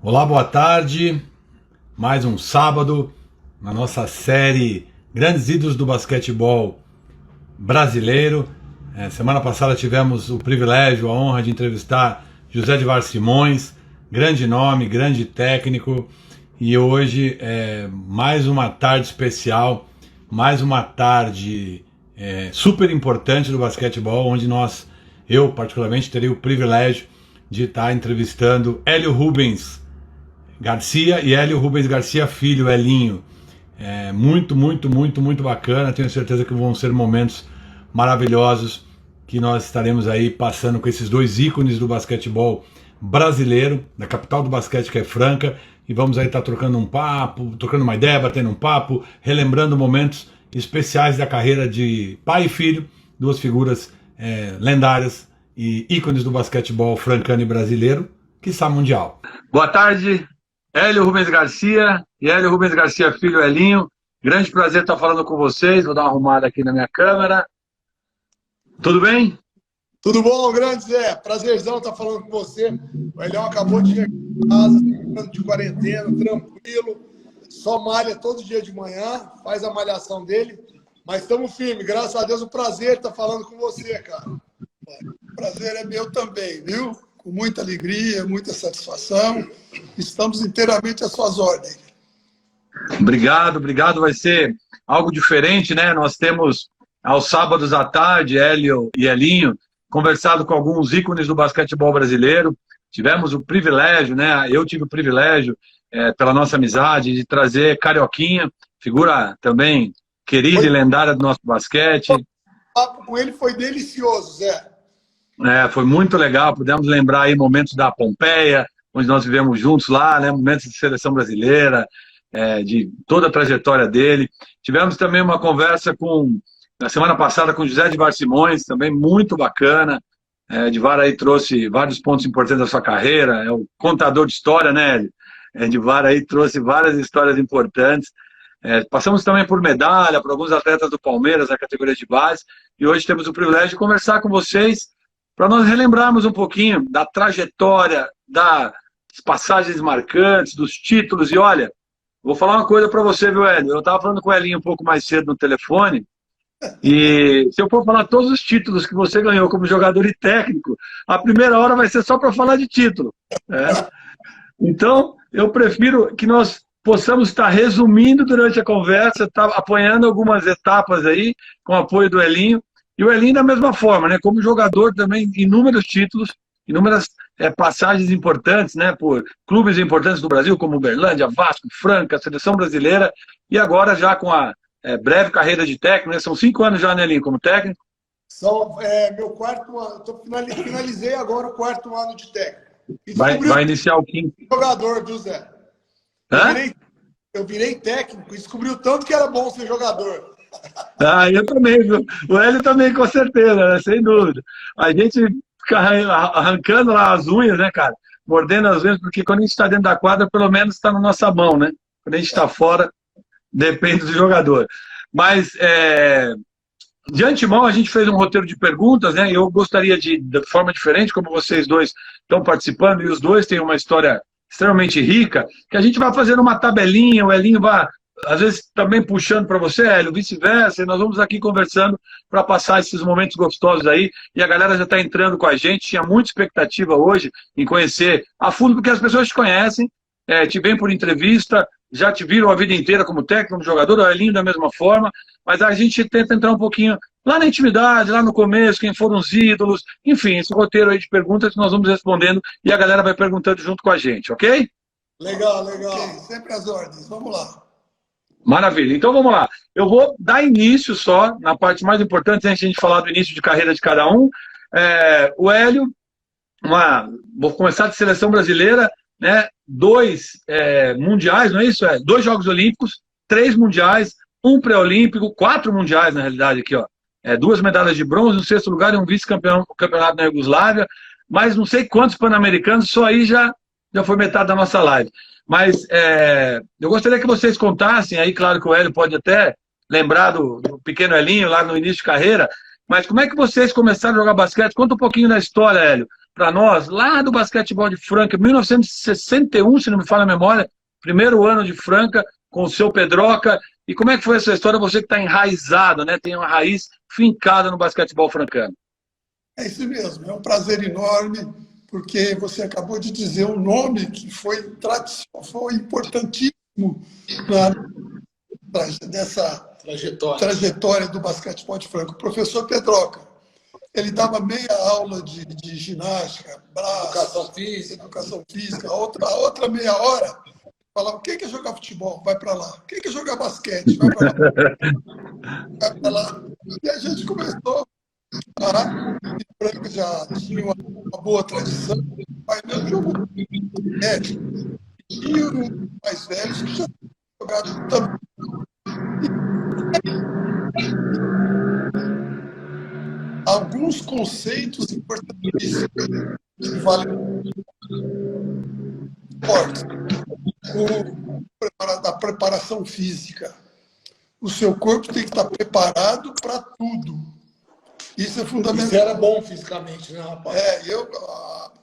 Olá, boa tarde. Mais um sábado na nossa série Grandes Ídolos do Basquetebol Brasileiro. Semana passada tivemos o privilégio, a honra de entrevistar José Edvar Simões, grande nome, grande técnico. E hoje é mais uma tarde especial, mais uma tarde super importante do basquetebol, onde eu particularmente, terei o privilégio de estar entrevistando Hélio Rubens Garcia e Hélio Rubens Garcia Filho, Elinho. Muito bacana. Tenho certeza que vão ser momentos maravilhosos que nós estaremos aí passando com esses dois ícones do basquetebol brasileiro, da capital do basquete, que é Franca, e vamos aí estar trocando um papo, trocando uma ideia, batendo um papo, relembrando momentos especiais da carreira de pai e filho, duas figuras lendárias e ícones do basquetebol francano e brasileiro, quiçá mundial. Boa tarde, Hélio Rubens Garcia e Hélio Rubens Garcia Filho, Elinho. Grande prazer estar falando com vocês. Vou dar uma arrumada aqui na minha câmera. Tudo bem? Tudo bom, grande Zé? Prazerzão estar falando com você. O Elião acabou de chegar em casa, de quarentena, tranquilo. Só malha todo dia de manhã, faz a malhação dele. Mas estamos firmes, graças a Deus, um prazer estar falando com você, cara. O prazer é meu também, viu? Com muita alegria, muita satisfação. Estamos inteiramente às suas ordens. Obrigado. Vai ser algo diferente, né? Nós temos, aos sábados à tarde, Hélio e Elinho, conversado com alguns ícones do basquetebol brasileiro. Tivemos o privilégio, né? Eu tive o privilégio, pela nossa amizade, de trazer Carioquinha, figura também querida e lendária do nosso basquete. O papo com ele foi delicioso, Zé. Foi muito legal, pudemos lembrar aí momentos da Pompeia, onde nós vivemos juntos lá, né? Momentos de seleção brasileira, de toda a trajetória dele. Tivemos também uma conversa na semana passada com José Edvar Simões, também muito bacana. Edvar aí trouxe vários pontos importantes da sua carreira, é o contador de história, né, Hélio? Edvar aí trouxe várias histórias importantes. Passamos também por medalha, por alguns atletas do Palmeiras, na categoria de base, e hoje temos o privilégio de conversar com vocês para nós relembrarmos um pouquinho da trajetória, das passagens marcantes, dos títulos. E olha, vou falar uma coisa para você, viu, Hélio? Eu estava falando com o Elinho um pouco mais cedo no telefone, e se eu for falar todos os títulos que você ganhou como jogador e técnico, a primeira hora vai ser só para falar de título. Então, eu prefiro que nós possamos estar resumindo durante a conversa, estar apoiando algumas etapas aí, com o apoio do Elinho. E o Elinho da mesma forma, né? Como jogador também, inúmeros títulos, inúmeras passagens importantes, né? Por clubes importantes do Brasil, como Uberlândia, Vasco, Franca, Seleção Brasileira, e agora já com a breve carreira de técnico, né? São 5 anos já, né, Elinho, como técnico? São meu quarto ano, finalizei agora o 4º ano de técnico. Vai iniciar o 5º. Jogador, viu, Zé? Eu virei técnico e descobri o tanto que era bom ser jogador. Eu também, viu? O Hélio também, com certeza, né? Sem dúvida. A gente fica arrancando lá as unhas, né, cara? Mordendo as unhas, porque quando a gente está dentro da quadra, pelo menos está na nossa mão, né? Quando a gente está fora, depende do jogador. Mas, de antemão, a gente fez um roteiro de perguntas, né? E eu gostaria de forma diferente, como vocês dois estão participando, e os dois têm uma história extremamente rica, que a gente vai fazendo uma tabelinha, o Elinho vai, às vezes, também puxando para você, Hélio, vice-versa, e nós vamos aqui conversando para passar esses momentos gostosos aí, e a galera já está entrando com a gente, tinha muita expectativa hoje em conhecer a fundo, porque as pessoas te conhecem, te veem por entrevista, já te viram a vida inteira como técnico, como jogador, o Elinho da mesma forma, mas a gente tenta entrar um pouquinho lá na intimidade, lá no começo, quem foram os ídolos, enfim, esse roteiro aí de perguntas que nós vamos respondendo e a galera vai perguntando junto com a gente, ok? Legal. Okay, sempre às ordens. Vamos lá. Maravilha. Então vamos lá. Eu vou dar início só, na parte mais importante, antes de a gente falar do início de carreira de cada um. O Hélio, vou começar de seleção brasileira, né? 2 mundiais, não é isso? 2 Jogos Olímpicos, 3 mundiais, 1 pré-olímpico, 4 mundiais, na realidade, aqui, ó. 2 medalhas de bronze, no 6º lugar, e um vice-campeonato na Iugoslávia, mas não sei quantos pan-americanos, só aí já foi metade da nossa live. Mas eu gostaria que vocês contassem, aí claro que o Hélio pode até lembrar do pequeno Elinho lá no início de carreira, mas como é que vocês começaram a jogar basquete? Conta um pouquinho da história, Hélio. para nós, lá do basquetebol de Franca, 1961, se não me falha a memória, primeiro ano de Franca, com o seu Pedroca. E como é que foi essa história, você que está enraizado, né? Tem uma raiz fincada no basquetebol francano? É isso mesmo, é um prazer enorme, porque você acabou de dizer um nome que foi importantíssimo nessa trajetória do basquetebol de Franca. O professor Pedroca, ele dava meia aula de ginástica, braço, educação física, a outra meia hora, falava, quem quer jogar futebol? Vai para lá. Quem quer jogar basquete? Vai para lá. Vai para lá. E a gente começou a... Franca já tinha uma boa tradição. O pai meu jogou basquete. E os mais velhos que já tinham jogado também. Alguns conceitos importantíssimos que valem esporte. Da preparação física. O seu corpo tem que estar preparado para tudo. Isso é fundamental. Você era bom fisicamente, né, rapaz?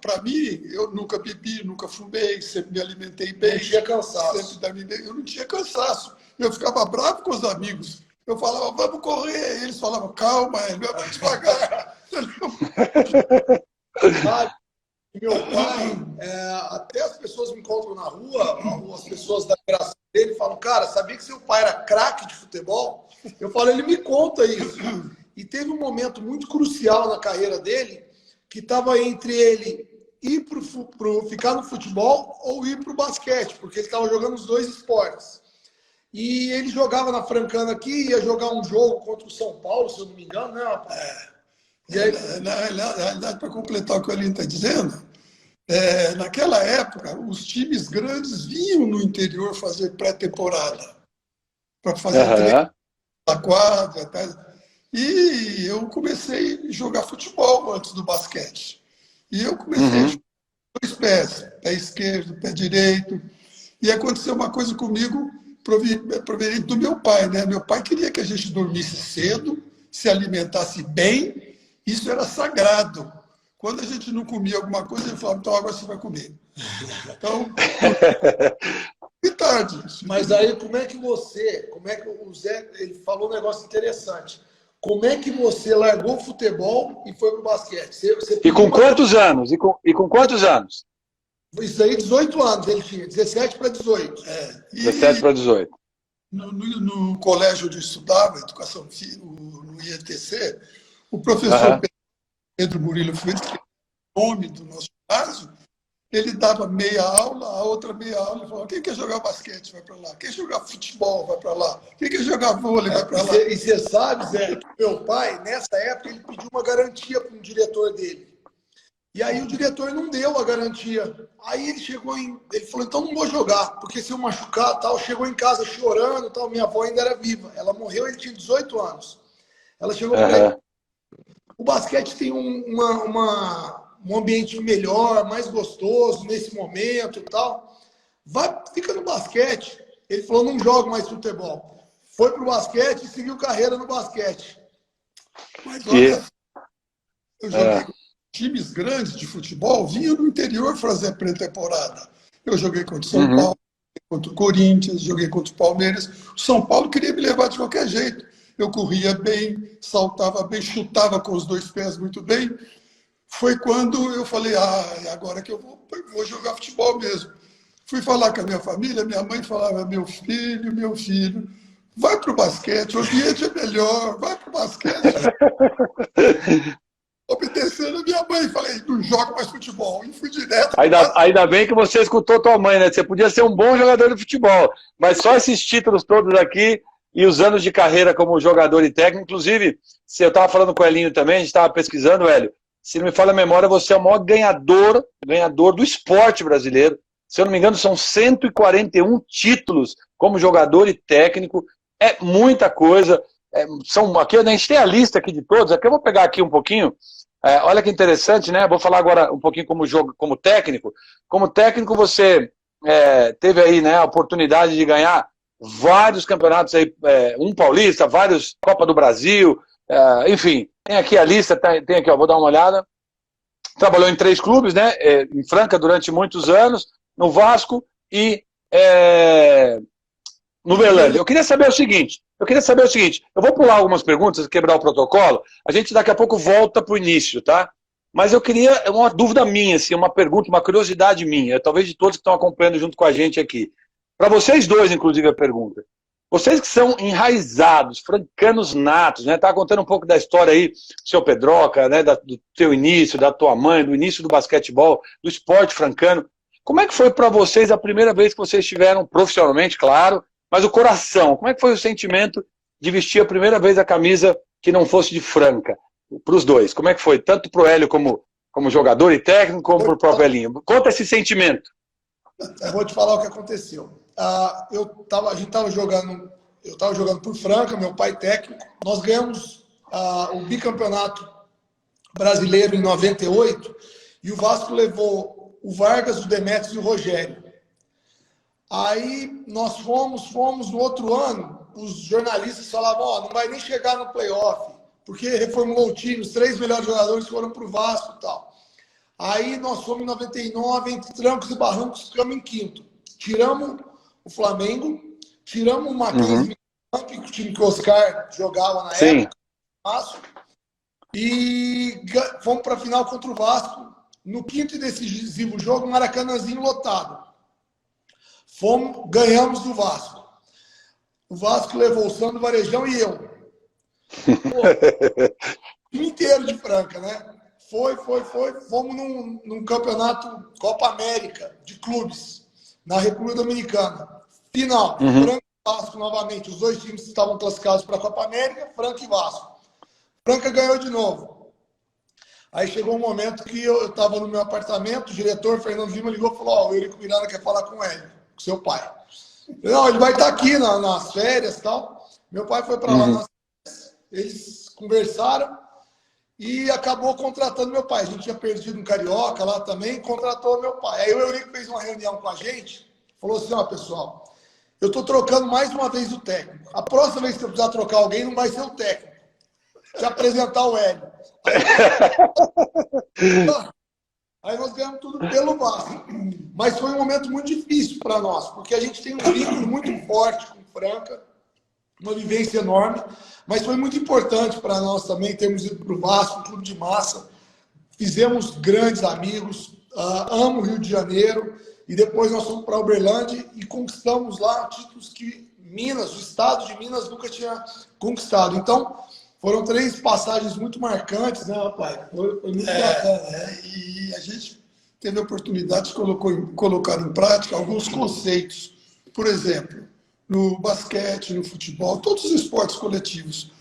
Para mim, eu nunca bebi, nunca fumei, sempre me alimentei bem. Não tinha cansaço. Eu não tinha cansaço. Eu ficava bravo com os amigos. Eu falava, vamos correr. Eles falavam, calma, vamos devagar. Meu pai, até as pessoas me encontram na rua, as pessoas da geração dele falam, cara, sabia que seu pai era craque de futebol? Eu falo, ele me conta isso. E teve um momento muito crucial na carreira dele, que estava entre ele ir ficar no futebol ou ir para o basquete, porque ele estava jogando os dois esportes. E ele jogava na Francana aqui, ia jogar um jogo contra o São Paulo, se eu não me engano, né, rapaz? E aí, na realidade, para completar o que o Aline está dizendo, naquela época, os times grandes vinham no interior fazer pré-temporada, para fazer treino na quadra. Tá? E eu comecei a jogar futebol antes do basquete. E eu comecei a jogar dois pés, pé esquerdo, pé direito. E aconteceu uma coisa comigo, proveniente do meu pai, né? Meu pai queria que a gente dormisse cedo, se alimentasse bem. Isso era sagrado. Quando a gente não comia alguma coisa, ele falava, então agora você vai comer. Então, e tarde. Mas aí, como é que o Zé, ele falou um negócio interessante. Como é que você largou o futebol e foi pro basquete? E com quantos anos? E com quantos anos? Isso aí, 18 anos ele tinha, 17 para 18. 17 para 18. No colégio onde eu estudava, educação no IETC, o professor Pedro Murilo Freitas, que é o nome do nosso ginásio, ele dava meia aula, a outra meia aula, ele falava, quem quer jogar basquete, vai para lá. Quem quer jogar futebol, vai para lá. Quem quer jogar vôlei, vai para lá. E você sabe, Zé, que meu pai, nessa época, ele pediu uma garantia para um diretor dele. E aí o diretor não deu a garantia. Aí ele falou, então não vou jogar, porque se eu machucar, tal, chegou em casa chorando, tal, minha avó ainda era viva. Ela morreu, ele tinha 18 anos. Ela chegou para ele. O basquete tem um ambiente melhor, mais gostoso nesse momento e tal. Fica no basquete. Ele falou, não jogo mais futebol. Foi pro basquete e seguiu carreira no basquete. Mas olha, eu joguei com times grandes de futebol, vinham no interior fazer pré-temporada. Eu joguei contra o São Paulo, contra o Corinthians, joguei contra o Palmeiras. O São Paulo queria me levar de qualquer jeito. Eu corria bem, saltava bem, chutava com os dois pés muito bem. Foi quando eu falei, agora que eu vou jogar futebol mesmo. Fui falar com a minha família, minha mãe falava, meu filho, vai para o basquete, o ambiente é melhor, vai para o basquete. Obedecendo a minha mãe, falei, não jogo mais futebol. E fui direto. Ainda bem que você escutou tua mãe, né? Você podia ser um bom jogador de futebol, mas só esses títulos todos aqui e os anos de carreira como jogador e técnico, inclusive, se eu estava falando com o Elinho também, a gente estava pesquisando, Hélio, se não me falha a memória, você é o maior ganhador do esporte brasileiro. Se eu não me engano, são 141 títulos como jogador e técnico. É muita coisa. Aqui, a gente tem a lista aqui de todos. Aqui eu vou pegar aqui um pouquinho. Olha que interessante, né? Vou falar agora um pouquinho como técnico. Como técnico, você teve aí, né, a oportunidade de ganhar vários campeonatos aí, um paulista, vários Copa do Brasil, enfim. Tem aqui a lista, tem aqui, ó, vou dar uma olhada. trabalhou em 3 clubes, né? Em Franca durante muitos anos, no Vasco e no Uberlândia. Eu queria saber o seguinte, eu vou pular algumas perguntas, quebrar o protocolo, a gente daqui a pouco volta para o início, tá? Mas eu queria, uma dúvida minha, assim, uma pergunta, uma curiosidade minha, talvez de todos que estão acompanhando junto com a gente aqui. Para vocês dois, inclusive, a pergunta. Vocês que são enraizados, francanos natos, né? Tá contando um pouco da história aí, seu Pedroca, né? Do teu início, da tua mãe, do início do basquetebol, do esporte francano. Como é que foi para vocês a primeira vez que vocês estiveram profissionalmente, claro, mas o coração? Como é que foi o sentimento de vestir a primeira vez a camisa que não fosse de Franca? Para os dois. Como é que foi? Tanto para o Hélio como jogador e técnico, como para o próprio Elinho. Conta esse sentimento. Eu vou te falar o que aconteceu. Eu estava jogando por Franca, meu pai técnico. Nós ganhamos o bicampeonato brasileiro em 98 e o Vasco levou o Vargas, o Demetrios e o Rogério. Aí nós fomos no outro ano, os jornalistas falavam, não vai nem chegar no playoff, porque reformulou o time, os 3 melhores jogadores foram para o Vasco e tal. Aí nós fomos em 99, entre trancos e barrancos, ficamos em 5º. Tiramos o Flamengo, tiramos o Mackenzie, o time que o Oscar jogava na época, Vasco, e fomos para a final contra o Vasco, no 5º e decisivo jogo, Maracanãzinho lotado. Ganhamos do Vasco. O Vasco levou o Sandro Varejão e eu. O time inteiro de Franca, né? Fomos num campeonato Copa América de clubes, na República Dominicana. Final, Franca e Vasco novamente. Os 2 times estavam classificados para a Copa América, Franca e Vasco. Franca ganhou de novo. Aí chegou um momento que eu estava no meu apartamento, o diretor Fernando Lima ligou e falou, o Eurico Miranda quer falar com ele, com seu pai. Não, ele vai estar aqui nas férias e tal. Meu pai foi para lá nas férias, eles conversaram e acabou contratando meu pai. A gente tinha perdido um carioca lá também, contratou meu pai. Aí o Eurico fez uma reunião com a gente, falou assim, pessoal, eu estou trocando mais uma vez o técnico. A próxima vez que eu precisar trocar alguém, não vai ser o técnico. Te apresentar o Hélio. Aí nós ganhamos tudo pelo Vasco. Mas foi um momento muito difícil para nós, porque a gente tem um vínculo muito forte com Franca, uma vivência enorme, mas foi muito importante para nós também termos ido para o Vasco, um clube de massa. Fizemos grandes amigos, amo o Rio de Janeiro, e depois nós fomos para Uberlândia e conquistamos lá títulos que Minas, o estado de Minas nunca tinha conquistado. Então, foram 3 passagens muito marcantes, né, rapaz? Foi muito bacana. E a gente teve a oportunidade de colocar em prática alguns conceitos. Por exemplo, no basquete, no futebol, todos os esportes coletivos.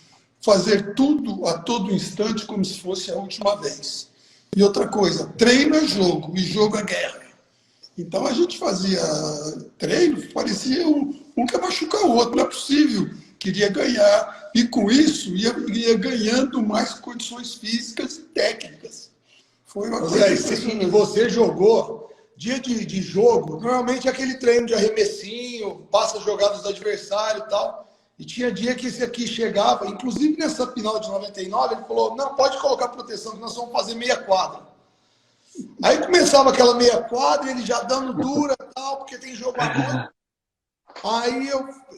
Fazer tudo a todo instante como se fosse a última vez. E outra coisa, treino é jogo e jogo é guerra. Então a gente fazia treino, parecia um que ia machucar o outro, não é possível. Queria ganhar, e com isso ia ganhando mais condições físicas e técnicas. Foi uma coisa assim. Você jogou, dia de jogo, normalmente é aquele treino de arremessinho, passa jogadas do adversário e tal, e tinha dia que esse aqui chegava, inclusive nessa final de 99, ele falou, não, pode colocar proteção, que nós vamos fazer meia quadra. Aí começava aquela meia quadra, ele já dando dura e tal, porque tem jogo à noite. Aí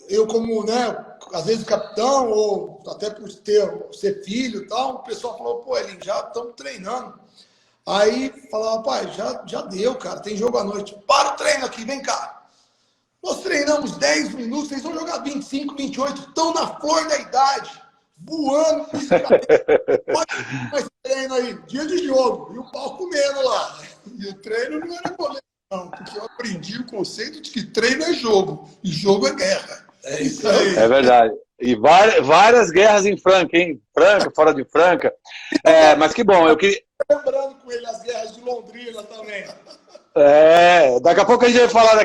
eu como, né, às vezes capitão, ou até por ser filho e tal, o pessoal falou, pô, Elinho, já estamos treinando. Aí falava, pai, já deu, cara, tem jogo à noite. Para o treino aqui, vem cá. Nós treinamos 10 minutos, vocês vão jogar 25, 28, estão na flor da idade, voando fisicamente. Mas treino aí, dia de jogo, e o pau comendo lá. E o treino não era boleto. Não, porque eu aprendi o conceito de que treino é jogo, e jogo é guerra. É isso aí. É verdade. E várias guerras em Franca, hein? Franca, fora de Franca. Mas que bom, eu queria... Lembrando com ele as guerras de Londrina também. Daqui a pouco a gente vai falar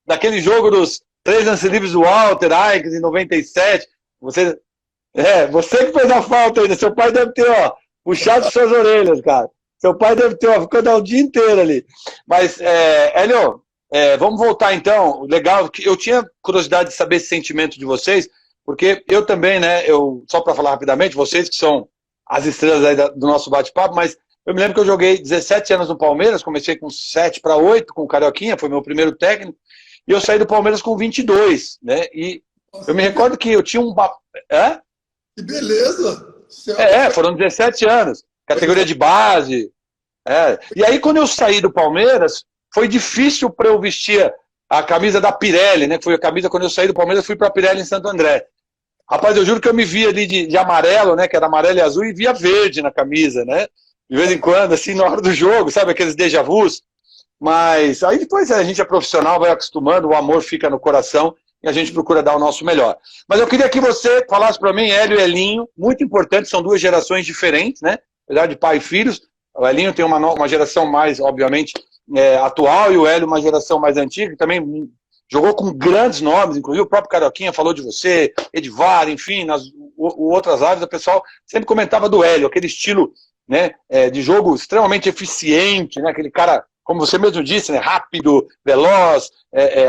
daquele jogo dos 3 lances livres do Walter Aix em 97. Você que fez a falta ainda. Seu pai deve ter, puxado suas orelhas, cara. Seu pai deve ter, ficou o dia inteiro ali. Mas, Hélio, vamos voltar então. Legal, eu tinha curiosidade de saber esse sentimento de vocês, porque eu também, né, só para falar rapidamente, vocês que são as estrelas aí do nosso bate-papo, mas Eu me lembro que eu joguei 17 anos no Palmeiras, comecei com 7 para 8, com o Carioquinha, foi meu primeiro técnico, e eu saí do Palmeiras com 22, né? E Nossa, eu me recordo que eu tinha um... É? que beleza! Foram 17 anos, categoria de base. E aí, quando eu saí do Palmeiras, foi difícil para eu vestir a camisa da Pirelli, né? Que foi a camisa, quando eu saí do Palmeiras, fui para a Pirelli em Santo André. Rapaz, eu juro que eu me via ali de amarelo, né? Que era amarelo e azul, e via verde na camisa, né? De vez em quando, assim, na hora do jogo, sabe? Aqueles déjà vus. Mas aí depois a gente é profissional, vai acostumando, o amor fica no coração e a gente procura dar o nosso melhor. Mas eu queria que você falasse para mim, Hélio e Elinho, muito importante, são duas gerações diferentes, né? Apesar de pai e filhos, o Elinho tem uma geração mais, obviamente, atual, e o Hélio uma geração mais antiga, que também jogou com grandes nomes, inclusive o próprio Carioquinha falou de você, Edivar, enfim, nas outras lives o pessoal sempre comentava do Hélio, aquele estilo, né, de jogo extremamente eficiente, né, aquele cara, como você mesmo disse, né, rápido, veloz,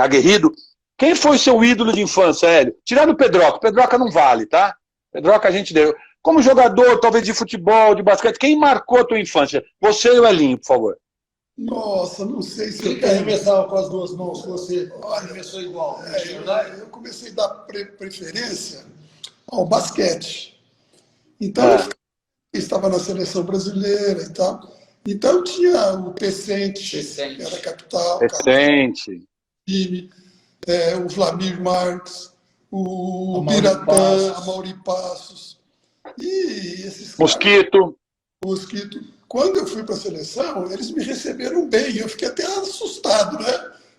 aguerrido. Quem foi seu ídolo de infância, Hélio? Tirando o Pedroca. Pedroca não vale, tá? Pedroca a gente deu. Como jogador, talvez de futebol, de basquete, quem marcou a tua infância? Você e o Elinho, por favor. Nossa, não sei se Quem que arremessava com as duas mãos? Você arremessou igual? eu comecei a dar preferência ao basquete. Então, eu estava na seleção brasileira e tal. Então, tinha o Tecente, que era a capital. Tecente. Time, o Vladimir Marques, o Biratã, a Mauri Passos. E esses Mosquito. Mosquito. Quando eu fui para a seleção, eles me receberam bem. Eu fiquei até assustado, né?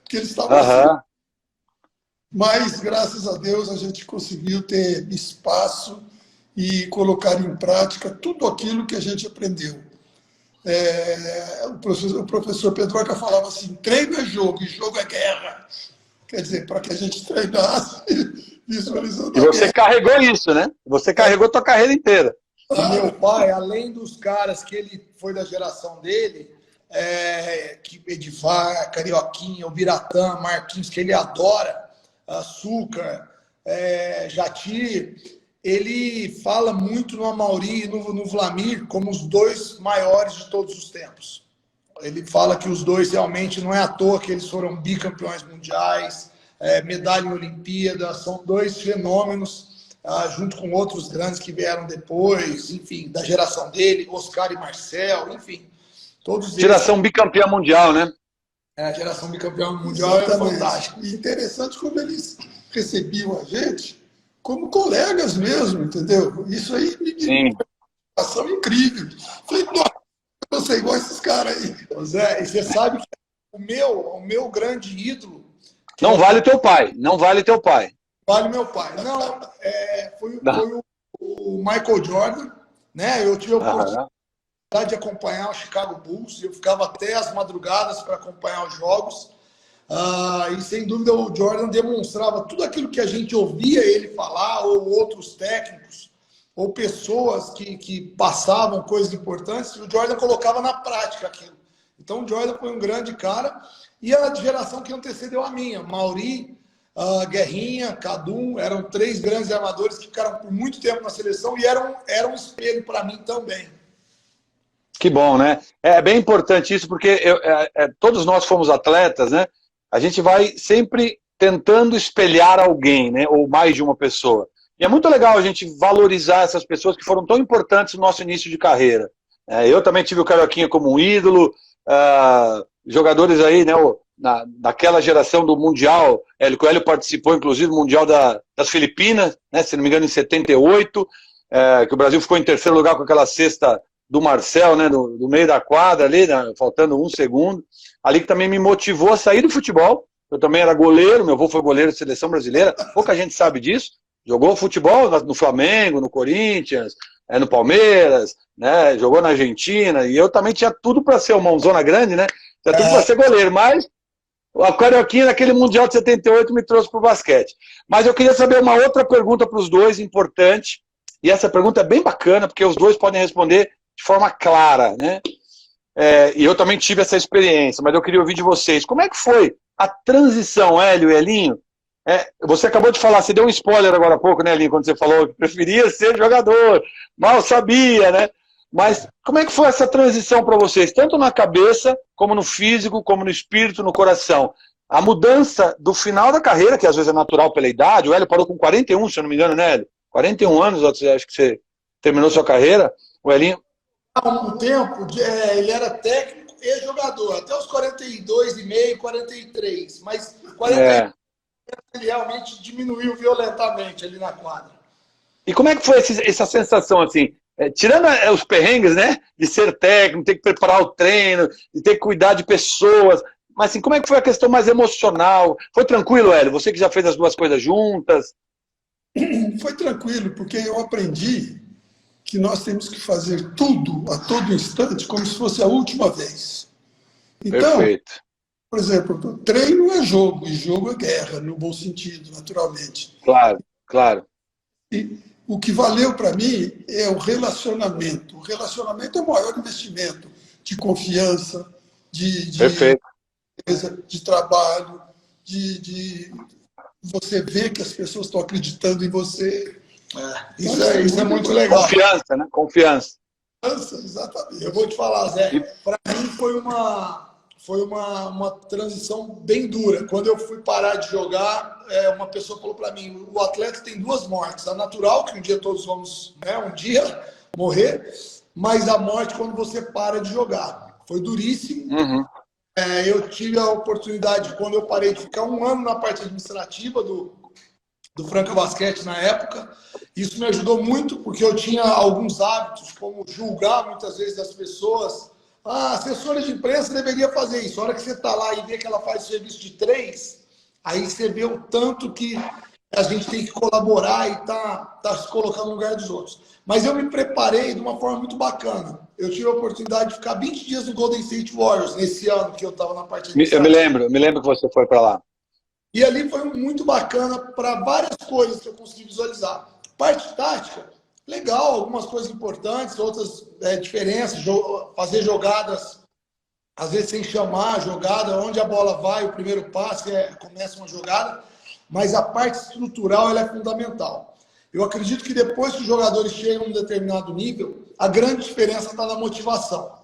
Porque eles estavam assim. Mas, graças a Deus, a gente conseguiu ter espaço e colocar em prática tudo aquilo que a gente aprendeu. O professor Pedroca falava assim, treino é jogo e jogo é guerra. Quer dizer, para que a gente treinasse visualizando a guerra. E você carregou isso, né? Você carregou a tua carreira inteira. E meu pai, além dos caras que ele foi da geração dele, que Edivar, Carioquinha, o Biratã, Marquinhos, que ele adora, Açúcar, Jati, ele fala muito no Amaury e no Vlamir como os dois maiores de todos os tempos. Ele fala que os dois realmente não é à toa que eles foram bicampeões mundiais, medalha em Olimpíada, são dois fenômenos, junto com outros grandes que vieram depois, enfim, da geração dele, Oscar e Marcel, enfim. Todos eles. Geração bicampeã mundial, né? A geração bicampeã mundial é fantástica. E interessante como eles recebiam a gente como colegas mesmo, entendeu? Isso aí me deu uma preocupação incrível. Falei, nossa, eu sei igual esses caras aí. Zé, e você sabe que o meu grande ídolo... Não vale teu pai, não vale teu pai. Vale meu pai. Não, foi o Michael Jordan, né? Eu tive a oportunidade de acompanhar o Chicago Bulls, eu ficava até as madrugadas para acompanhar os jogos, e sem dúvida o Jordan demonstrava tudo aquilo que a gente ouvia ele falar, ou outros técnicos, ou pessoas que passavam coisas importantes, e o Jordan colocava na prática aquilo. Então o Jordan foi um grande cara, e a geração que antecedeu a minha, Mauri, Guerrinha, Cadu, eram três grandes armadores que ficaram por muito tempo na seleção e eram um espelho para mim também. Que bom, né? É bem importante isso, porque todos nós fomos atletas, né? A gente vai sempre tentando espelhar alguém, né? Ou mais de uma pessoa. E é muito legal a gente valorizar essas pessoas que foram tão importantes no nosso início de carreira. Eu também tive o Carioquinha como um ídolo, jogadores aí, né? Daquela geração do Mundial, o Hélio participou, inclusive, do Mundial das Filipinas, né? Se não me engano, em 78, que o Brasil ficou em terceiro lugar com aquela cesta do Marcel, né, do meio da quadra ali, né, faltando 1 segundo, ali que também me motivou a sair do futebol. Eu também era goleiro, meu avô foi goleiro de seleção brasileira, pouca gente sabe disso, jogou futebol no Flamengo, no Corinthians, no Palmeiras, né, jogou na Argentina, e eu também tinha tudo para ser uma mãozona grande, né, tinha tudo para ser goleiro, mas o Carioquinha naquele Mundial de 78 me trouxe para o basquete. Mas eu queria saber uma outra pergunta para os dois, importante, e essa pergunta é bem bacana, porque os dois podem responder de forma clara, né? E eu também tive essa experiência, mas eu queria ouvir de vocês. Como é que foi a transição, Hélio e Elinho? Você acabou de falar, você deu um spoiler agora há pouco, né, Elinho, quando você falou que preferia ser jogador, mal sabia, né? Mas como é que foi essa transição para vocês, tanto na cabeça, como no físico, como no espírito, no coração? A mudança do final da carreira, que às vezes é natural pela idade, o Hélio parou com 41, se eu não me engano, né, Hélio? 41 anos, acho que você terminou sua carreira. O Elinho... Há um tempo, ele era técnico e jogador, até os 42,5, 43. Mas 43 ele realmente diminuiu violentamente ali na quadra. E como é que foi essa sensação, assim, tirando os perrengues, né, de ser técnico, ter que preparar o treino, de ter que cuidar de pessoas, mas assim, como é que foi a questão mais emocional? Foi tranquilo, Hélio? Você que já fez as duas coisas juntas? Foi tranquilo, porque eu aprendi que nós temos que fazer tudo a todo instante como se fosse a última vez. Então, perfeito. Por exemplo, treino é jogo, e jogo é guerra, no bom sentido, naturalmente. Claro, claro. E o que valeu para mim é o relacionamento. O relacionamento é o maior investimento de confiança, de trabalho, de você ver que as pessoas estão acreditando em você. Isso é muito legal. Confiança, né? Confiança. Exatamente. Eu vou te falar, Zé, para mim foi uma transição bem dura. Quando eu fui parar de jogar, uma pessoa falou para mim, o atleta tem duas mortes. A natural, que um dia todos vamos, né, um dia morrer, mas a morte quando você para de jogar. Foi duríssimo. Uhum. Eu tive a oportunidade, quando eu parei, de ficar um ano na parte administrativa do Franca Basquete na época. Isso me ajudou muito, porque eu tinha alguns hábitos, como julgar muitas vezes as pessoas. A assessora de imprensa deveria fazer isso. A hora que você está lá e vê que ela faz serviço de 3, aí você vê o tanto que a gente tem que colaborar e tá se colocando no lugar dos outros. Mas eu me preparei de uma forma muito bacana. Eu tive a oportunidade de ficar 20 dias no Golden State Warriors, nesse ano que eu estava na parte administrativa. Eu me lembro que você foi para lá. E ali foi muito bacana para várias coisas que eu consegui visualizar. Parte tática, legal, algumas coisas importantes, outras diferenças, fazer jogadas, às vezes sem chamar a jogada, onde a bola vai, o primeiro passe começa uma jogada, mas a parte estrutural ela é fundamental. Eu acredito que depois que os jogadores chegam a um determinado nível, a grande diferença está na motivação.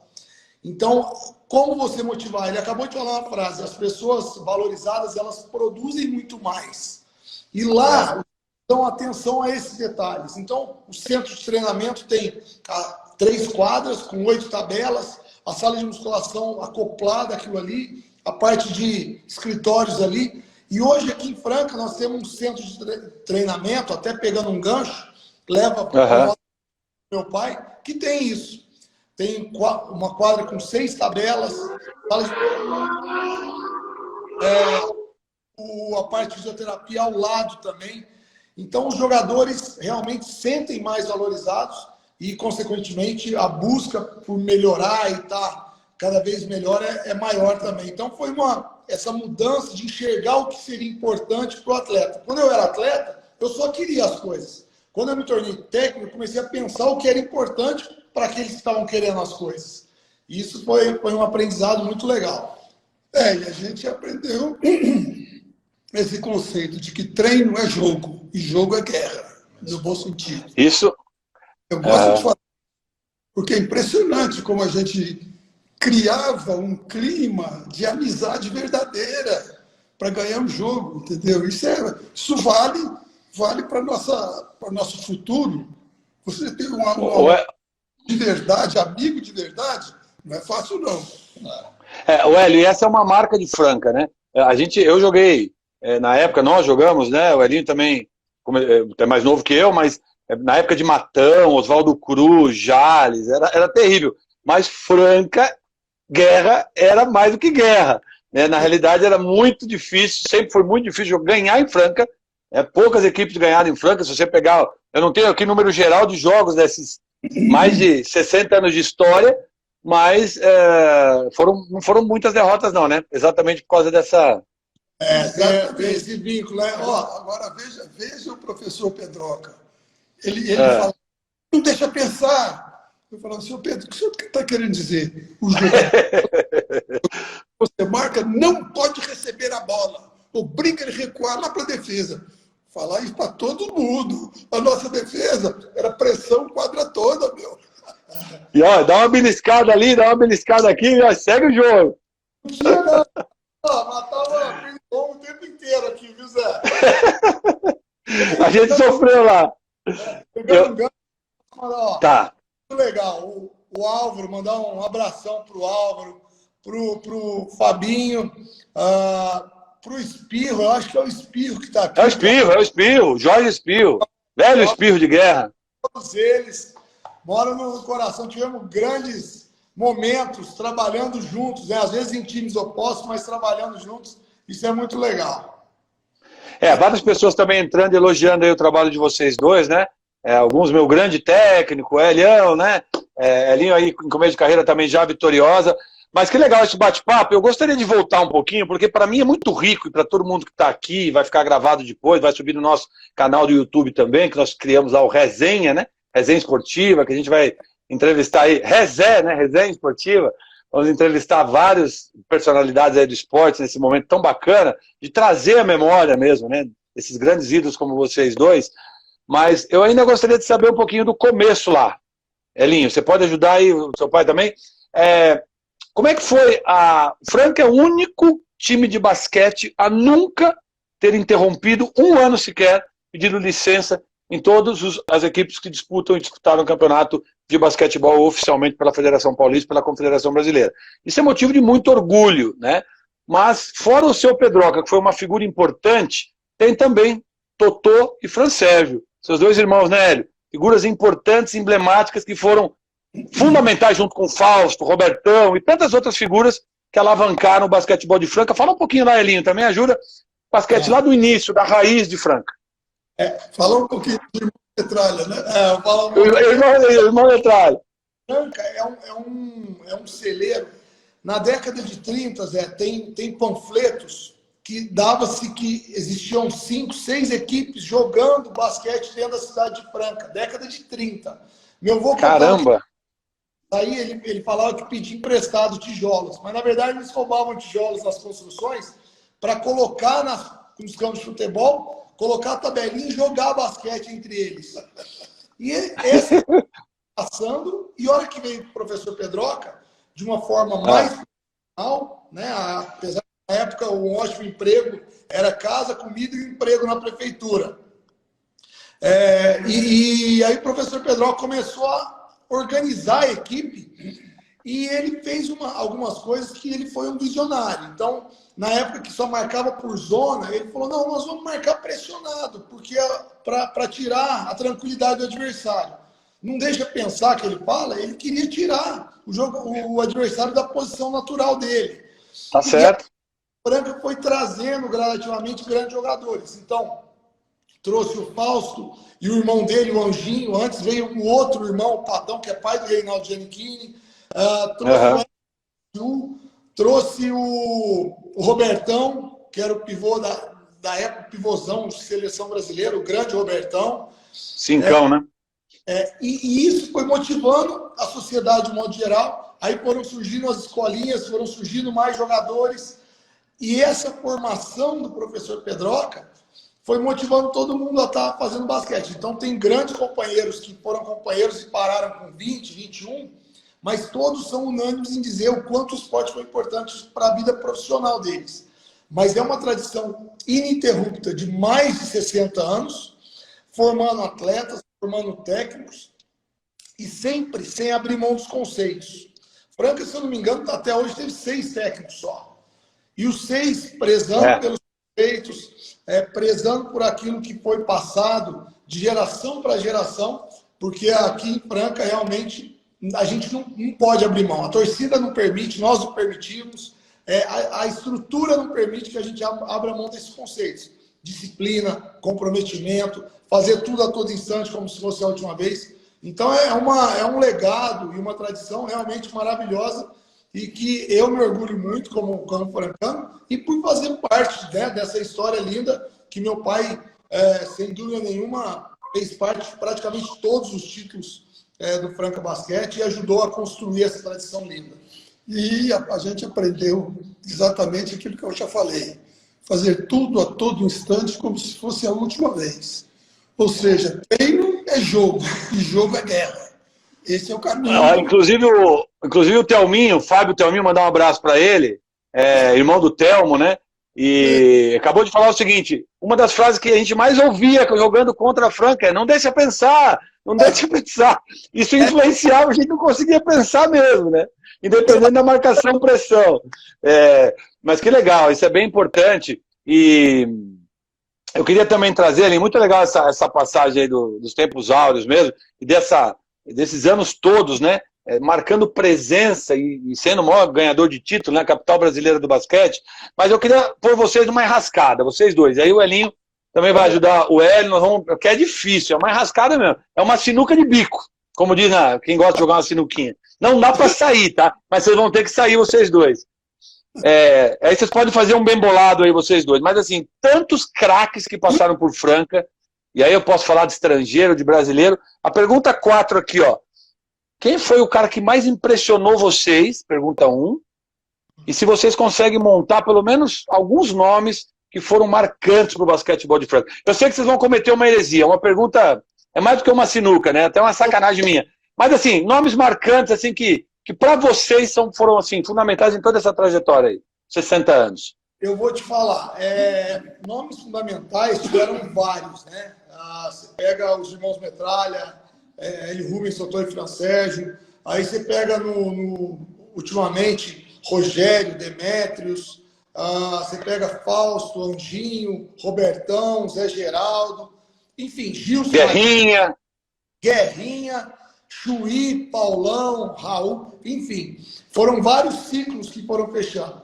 Então, como você motivar? Ele acabou de falar uma frase, as pessoas valorizadas, elas produzem muito mais. E lá, dão atenção a esses detalhes. Então, o centro de treinamento tem 3 quadras com 8 tabelas, a sala de musculação acoplada àquilo ali, a parte de escritórios ali. E hoje aqui em Franca nós temos um centro de treinamento, até pegando um gancho, leva para o meu pai, que tem isso. Tem uma quadra com 6 tabelas, a parte de fisioterapia ao lado também. Então, os jogadores realmente se sentem mais valorizados e, consequentemente, a busca por melhorar e estar cada vez melhor é maior também. Então, foi essa mudança de enxergar o que seria importante para o atleta. Quando eu era atleta, eu só queria as coisas. Quando eu me tornei técnico, eu comecei a pensar o que era importante para aqueles que estavam querendo as coisas. E isso foi um aprendizado muito legal. E a gente aprendeu esse conceito de que treino é jogo e jogo é guerra, no bom sentido. Isso. Eu gosto de falar, porque é impressionante como a gente criava um clima de amizade verdadeira para ganhar um jogo, entendeu? Isso vale para o nosso futuro. Você ter de verdade, amigo de verdade, não é fácil, não. O Hélio, e essa é uma marca de Franca, né? Eu joguei, na época nós jogamos, né? O Elinho também é mais novo que eu, mas na época de Matão, Oswaldo Cruz, Jales, era terrível. Mas Franca, guerra, era mais do que guerra. Né? Na realidade era muito difícil, sempre foi muito difícil ganhar em Franca. Poucas equipes ganharam em Franca, se você pegar, eu não tenho aqui número geral de jogos desses mais de 60 anos de história, mas não foram muitas derrotas não, né? Exatamente por causa dessa... Esse vínculo, né? Agora veja o professor Pedroca. Ele fala, não deixa pensar. Eu falo, senhor Pedro, o que o senhor está querendo dizer? O jogador você marca não pode receber a bola. Obriga ele a recuar lá para a defesa. Falar isso para todo mundo. A nossa defesa era pressão quadra toda, meu. E ó, dá uma beliscada ali, dá uma beliscada aqui e ó, segue o jogo. Não tinha, não. Matava ping-pong o tempo inteiro aqui, viu, Zé? A gente sofreu lá. Pegando ganho, ó, Tá. muito legal. O Álvaro, mandar um abração pro Álvaro, pro Fabinho, pro Espirro, eu acho que é o Espirro que tá aqui. É o Espirro, Jorge Espirro. Velho Espirro de guerra. Todos eles moram no coração. Tivemos grandes momentos trabalhando juntos, né? Às vezes em times opostos, mas trabalhando juntos. Isso é muito legal. Várias pessoas também entrando, elogiando aí o trabalho de vocês dois, né? Alguns, meu grande técnico, Elião, né? Elinho aí em começo de carreira também já vitoriosa. Mas que legal esse bate-papo. Eu gostaria de voltar um pouquinho, porque para mim é muito rico e para todo mundo que está aqui, vai ficar gravado depois, vai subir no nosso canal do YouTube também, que nós criamos lá o Resenha, né? Resenha Esportiva, que a gente vai entrevistar aí, né? Resenha Esportiva. Vamos entrevistar várias personalidades aí do esporte nesse momento tão bacana, de trazer a memória mesmo, né? Esses grandes ídolos como vocês dois. Mas eu ainda gostaria de saber um pouquinho do começo lá. Elinho, você pode ajudar aí, o seu pai também? Como é que foi o Franca é o único time de basquete a nunca ter interrompido um ano sequer, pedindo licença em todas as equipes que disputam e disputaram o campeonato de basquetebol oficialmente pela Federação Paulista e pela Confederação Brasileira. Isso é motivo de muito orgulho, né? Mas, fora o seu Pedroca, que foi uma figura importante, tem também Totô e Fran Sérgio, seus dois irmãos, né, Hélio? Figuras importantes, emblemáticas, que foram fundamentais junto com o Fausto, Robertão e tantas outras figuras que alavancaram o basquetebol de Franca. Fala um pouquinho lá, Elinho, também ajuda. Basquete lá do início, da raiz de Franca. Fala um pouquinho do irmão Metralha, né? Irmão Metralha. Franca é um celeiro. Na década de 30, Zé, tem panfletos que dava-se que existiam 5, 6 equipes jogando basquete dentro da cidade de Franca. Década de 30. Meu avô, caramba! Aí ele falava que pedia emprestado tijolos, mas na verdade eles roubavam tijolos nas construções para colocar nos campos de futebol, colocar a tabelinha e jogar basquete entre eles. E esse passando, e a hora que veio o professor Pedroca, de uma forma mais profissional, né? Apesar que na época o ótimo emprego era casa, comida e emprego na prefeitura. E aí o professor Pedroca começou a organizar a equipe e ele fez algumas coisas que ele foi um visionário. Então, na época que só marcava por zona, ele falou, não, nós vamos marcar pressionado, porque para tirar a tranquilidade do adversário. Não deixa pensar que ele fala, ele queria tirar o adversário da posição natural dele. Tá certo. E a Franca foi trazendo gradativamente grandes jogadores. Então, trouxe o Fausto e o irmão dele, o Anjinho. Antes veio o outro irmão, o Patão, que é pai do Reinaldo Giannichini. Trouxe o Robertão, que era o pivô da época, pivôzão de seleção brasileira, o grande Robertão. Cincão, né? E isso foi motivando a sociedade de modo geral. Aí foram surgindo as escolinhas, foram surgindo mais jogadores. E essa formação do professor Pedroca foi motivando todo mundo a estar fazendo basquete. Então, tem grandes companheiros que foram companheiros e pararam com 20, 21, mas todos são unânimes em dizer o quanto o esporte foi importante para a vida profissional deles. Mas é uma tradição ininterrupta de mais de 60 anos, formando atletas, formando técnicos, e sempre sem abrir mão dos conceitos. Franca, se eu não me engano, até hoje teve 6 técnicos só. E os 6 prezando pelos conceitos, prezando por aquilo que foi passado de geração para geração, porque aqui em Franca realmente a gente não pode abrir mão. A torcida não permite, nós não permitimos, a estrutura não permite que a gente abra mão desses conceitos. Disciplina, comprometimento, fazer tudo a todo instante como se fosse a última vez. Então é um legado e uma tradição realmente maravilhosa e que eu me orgulho muito como francano e por fazer parte, né, dessa história linda que meu pai, sem dúvida nenhuma, fez parte de praticamente todos os títulos do Franca Basquete e ajudou a construir essa tradição linda. E a gente aprendeu exatamente aquilo que eu já falei. Fazer tudo a todo instante como se fosse a última vez. Ou seja, treino é jogo e jogo é guerra. Esse é o caminho. Inclusive o Thelminho, o Fábio Thelminho, mandar um abraço para ele, irmão do Thelmo, né? E acabou de falar o seguinte, uma das frases que a gente mais ouvia jogando contra a Franca é: não deixa pensar, não deixa pensar. Isso influenciava, a gente não conseguia pensar mesmo, né? Independente da marcação, pressão. Mas que legal, isso é bem importante. E eu queria também trazer ali, muito legal essa passagem aí dos tempos áureos mesmo, e desses anos todos, né? Marcando presença e sendo o maior ganhador de título, né? Capital brasileira do basquete. Mas eu queria pôr vocês numa enrascada, vocês dois. Aí o Elinho também vai ajudar o Hélio, porque é difícil, é uma enrascada mesmo. É uma sinuca de bico, como diz quem gosta de jogar uma sinuquinha. Não dá para sair, tá? Mas vocês vão ter que sair, vocês dois. Aí vocês podem fazer um bem bolado aí, vocês dois. Mas assim, tantos craques que passaram por Franca, e aí eu posso falar de estrangeiro, de brasileiro. A pergunta 4 aqui, ó. Quem foi o cara que mais impressionou vocês? Pergunta 1. E se vocês conseguem montar pelo menos alguns nomes que foram marcantes para o basquetebol de Franca. Eu sei que vocês vão cometer uma heresia, uma pergunta, é mais do que uma sinuca, né? Até uma sacanagem minha. Mas assim, nomes marcantes assim que para vocês foram assim, fundamentais em toda essa trajetória aí, 60 anos. Eu vou te falar, nomes fundamentais tiveram vários, né? Você pega os irmãos Metralha, Eli Rubens, Doutor e Fransérgio, aí você pega ultimamente Rogério, Demétrios, você pega Fausto, Anjinho, Robertão, Zé Geraldo, enfim, Gilson, Guerrinha, Chuí, Paulão, Raul, enfim, foram vários ciclos que foram fechando.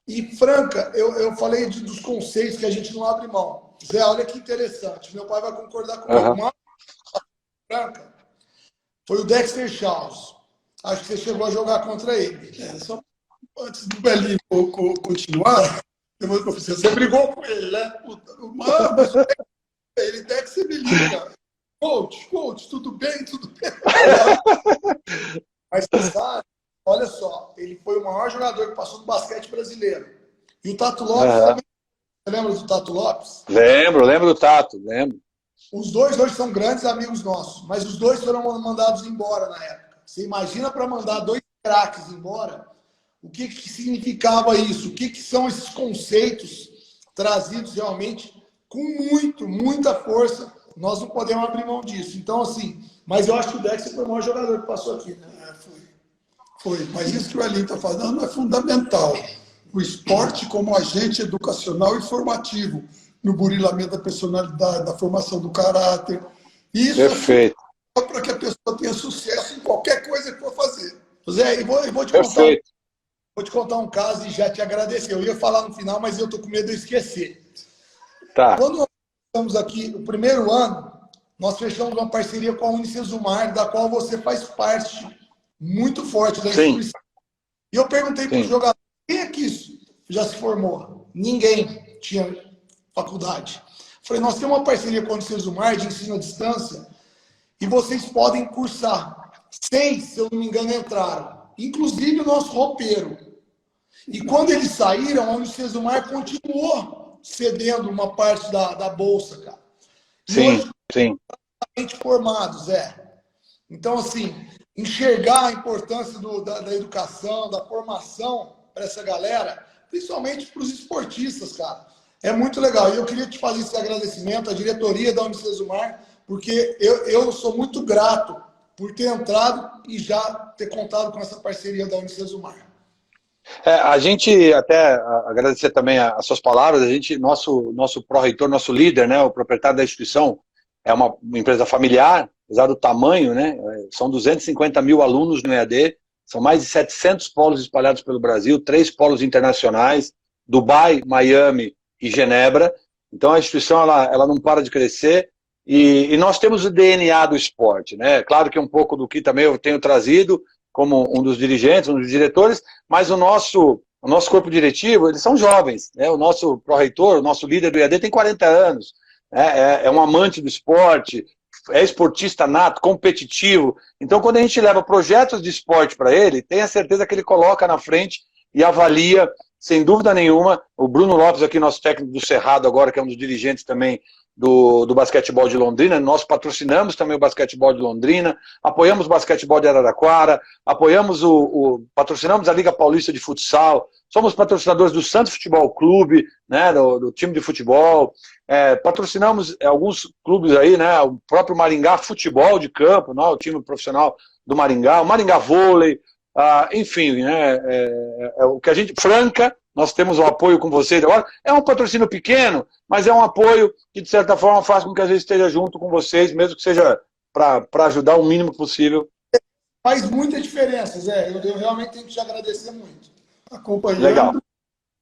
E Franca, eu falei dos conceitos que a gente não abre mão. Zé, olha que interessante, meu pai vai concordar comigo. Uhum. Franca foi o Dexter Charles. Acho que você chegou a jogar contra ele. Só antes do Belinho continuar, você brigou com ele, né? Mas ele Dexter me liga. Coach, tudo bem? Tudo bem? Mas sabe, olha só, ele foi o maior jogador que passou no basquete brasileiro. E o Tato Lopes também. Você lembra do Tato Lopes? Lembro do Tato, lembro. Os dois hoje são grandes amigos nossos, mas os dois foram mandados embora na época. Você imagina para mandar 2 craques embora? O que significava isso? O que são esses conceitos trazidos realmente com muita força? Nós não podemos abrir mão disso. Então, assim, mas eu acho que o Dexter foi o maior jogador que passou aqui, né? Foi. Mas isso que o Elinho está falando é fundamental. O esporte como agente educacional e formativo no burilamento da personalidade, da formação do caráter. Isso Perfeito. É para que a pessoa tenha sucesso em qualquer coisa que for fazer. Zé, eu vou te contar um caso e já te agradecer. Eu ia falar no final, mas eu estou com medo de esquecer. Tá. Quando nós estamos aqui, no primeiro ano, nós fechamos uma parceria com a Unicesumar, da qual você faz parte muito forte da instituição. E eu perguntei para os jogadores, quem é que isso já se formou? Ninguém tinha faculdade. Falei, nós temos uma parceria com a Unicesumar de ensino à distância e vocês podem cursar. 6, se eu não me engano, entraram. Inclusive o nosso roupeiro. E quando eles saíram, a Unicesumar continuou cedendo uma parte da bolsa, cara. Sim. Formados, Então, assim, enxergar a importância da educação, da formação para essa galera, principalmente para os esportistas, cara. É muito legal. E eu queria te fazer esse agradecimento à diretoria da Unicesumar, porque eu sou muito grato por ter entrado e já ter contado com essa parceria da Unicesumar. A gente, até agradecer também as suas palavras, nosso pró-reitor, nosso líder, né, o proprietário da instituição, é uma empresa familiar, apesar do tamanho, né, são 250 mil alunos no EAD, são mais de 700 polos espalhados pelo Brasil, 3 polos internacionais, Dubai, Miami e Genebra. Então a instituição ela não para de crescer e nós temos o DNA do esporte, né? Claro que um pouco do que também eu tenho trazido como um dos dirigentes, um dos diretores, mas o nosso corpo diretivo, eles são jovens, né? O nosso pró-reitor, o nosso líder do EAD tem 40 anos, né? É um amante do esporte, é esportista nato, competitivo. Então, quando a gente leva projetos de esporte para ele, tenha certeza que ele coloca na frente e avalia sem dúvida nenhuma. O Bruno Lopes aqui, nosso técnico do Cerrado agora, que é um dos dirigentes também do basquetebol de Londrina. Nós patrocinamos também o basquetebol de Londrina, apoiamos o basquetebol de Araraquara, apoiamos patrocinamos a Liga Paulista de Futsal, somos patrocinadores do Santos Futebol Clube, né, do time de futebol, patrocinamos alguns clubes aí, né, o próprio Maringá Futebol de Campo, né, o time profissional do Maringá, o Maringá Vôlei, enfim, né, o que a gente... Franca, nós temos um apoio com vocês agora. É um patrocínio pequeno, mas é um apoio que, de certa forma, faz com que a gente esteja junto com vocês, mesmo que seja para ajudar o mínimo possível. Faz muita diferença, Zé. Eu realmente tenho que te agradecer muito. Acompanhando Legal.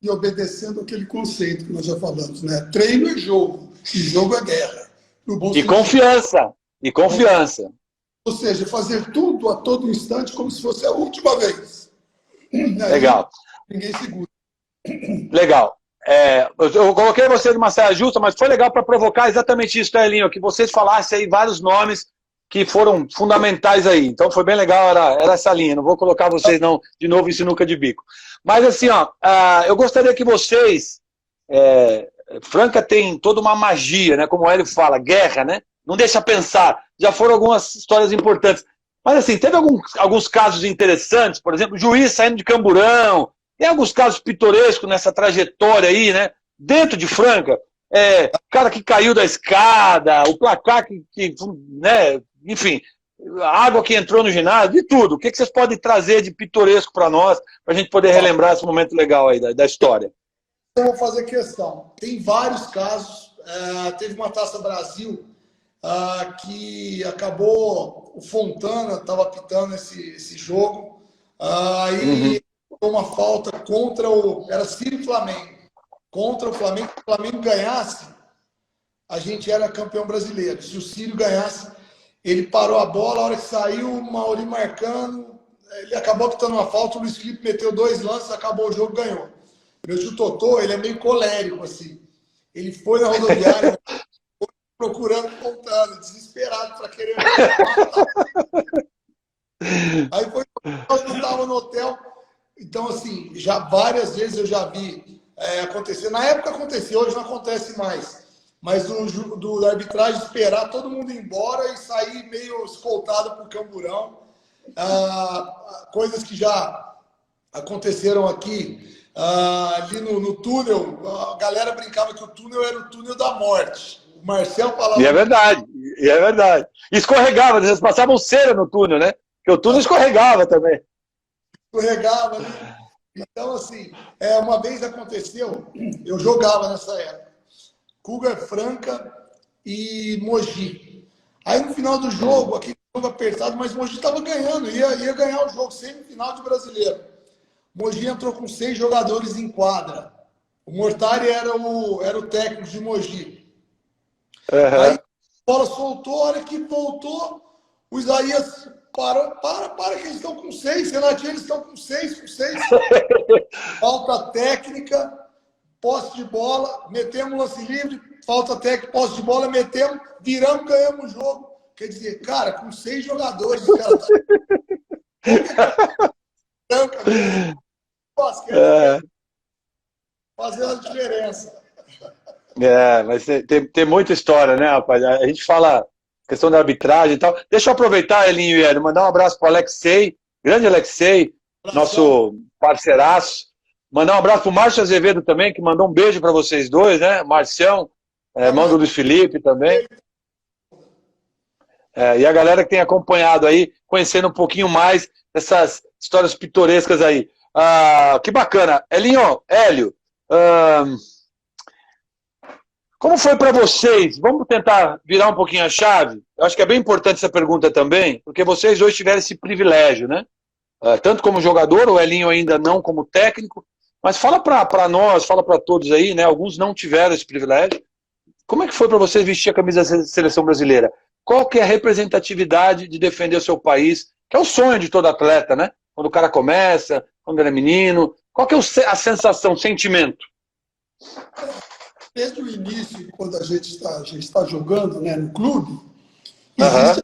E obedecendo aquele conceito que nós já falamos, né? Treino é jogo, e jogo é guerra. No bom sentido. Confiança. E confiança. Ou seja, fazer tudo a todo instante como se fosse a última vez. Legal. Aí, ninguém segura. Legal. Eu coloquei você numa saia justa, mas foi legal para provocar exatamente isso, tá, Elinho? Que vocês falassem aí vários nomes que foram fundamentais aí. Então foi bem legal, era essa linha. Não vou colocar vocês não de novo em sinuca de bico. Mas assim, eu gostaria que vocês... Franca tem toda uma magia, né? Como o Hélio fala, guerra, né? Não deixa pensar. Já foram algumas histórias importantes. Mas assim, teve alguns casos interessantes, por exemplo, juiz saindo de Camburão. Tem alguns casos pitorescos nessa trajetória aí, né? Dentro de Franca, cara que caiu da escada, o placar né? Enfim, a água que entrou no ginásio, de tudo. O que vocês podem trazer de pitoresco para nós, para a gente poder relembrar esse momento legal aí da história? Eu vou fazer questão. Tem vários casos. Teve uma Taça Brasil que acabou, o Fontana estava apitando esse jogo. Aí uma falta contra era Sírio e Flamengo. Contra o Flamengo, se o Flamengo ganhasse, a gente era campeão brasileiro. Se o Sírio ganhasse, ele parou a bola, a hora que saiu, o Mauri marcando, ele acabou apitando uma falta, o Luiz Felipe meteu 2 lances, acabou o jogo, ganhou. Meu tio Totô, ele é meio colérico, assim. Ele foi na rodoviária procurando Fontana, desesperado para querer matar. Aí foi, nós não estávamos no hotel. Então, assim, já várias vezes eu já vi acontecer. Na época acontecia, hoje não acontece mais. Mas da arbitragem esperar todo mundo ir embora e sair meio escoltado por Camburão. Coisas que já aconteceram aqui. Ali no túnel, a galera brincava que o túnel era o túnel da morte. O Marcel falava... E é verdade. E escorregava, eles passavam cera no túnel, né? Porque o túnel escorregava também. Escorregava, né? Então, assim, uma vez aconteceu, eu jogava nessa época, Cougar Franca e Mogi. Aí no final do jogo, aquele jogo apertado, mas Mogi estava ganhando, ia ganhar o jogo, semifinal de Brasileiro. Mogi entrou com 6 jogadores em quadra. O Mortari era o técnico de Mogi. Aí a bola soltou, a hora que voltou, o Isaías parou, para que eles estão com 6, Renatinho, eles estão com 6. Falta técnica, posse de bola, metemos lance livre, falta técnica, posse de bola, metemos, viramos, ganhamos o jogo. Quer dizer, cara, com 6 jogadores, o cara tá... Fazendo a diferença. Mas tem muita história, né, rapaz? A gente fala questão da arbitragem e tal. Deixa eu aproveitar, Elinho e Hélio, mandar um abraço para o Alexei, grande Alexei, nosso parceiraço. Mandar um abraço para o Márcio Azevedo também, que mandou um beijo para vocês dois, né? Marcião, irmão do Luiz Felipe também. E a galera que tem acompanhado aí, conhecendo um pouquinho mais dessas histórias pitorescas aí. Que bacana. Elinho, Hélio, como foi para vocês? Vamos tentar virar um pouquinho a chave? Eu acho que é bem importante essa pergunta também, porque vocês hoje tiveram esse privilégio, né? Tanto como jogador, o Elinho ainda não como técnico, mas fala para nós, fala para todos aí, né? Alguns não tiveram esse privilégio. Como é que foi para vocês vestir a camisa da seleção brasileira? Qual que é a representatividade de defender o seu país? Que é o sonho de todo atleta, né? Quando o cara começa, quando ele é menino. Qual que é a sensação, o sentimento? Desde o início, quando a gente está jogando, né, no clube, existe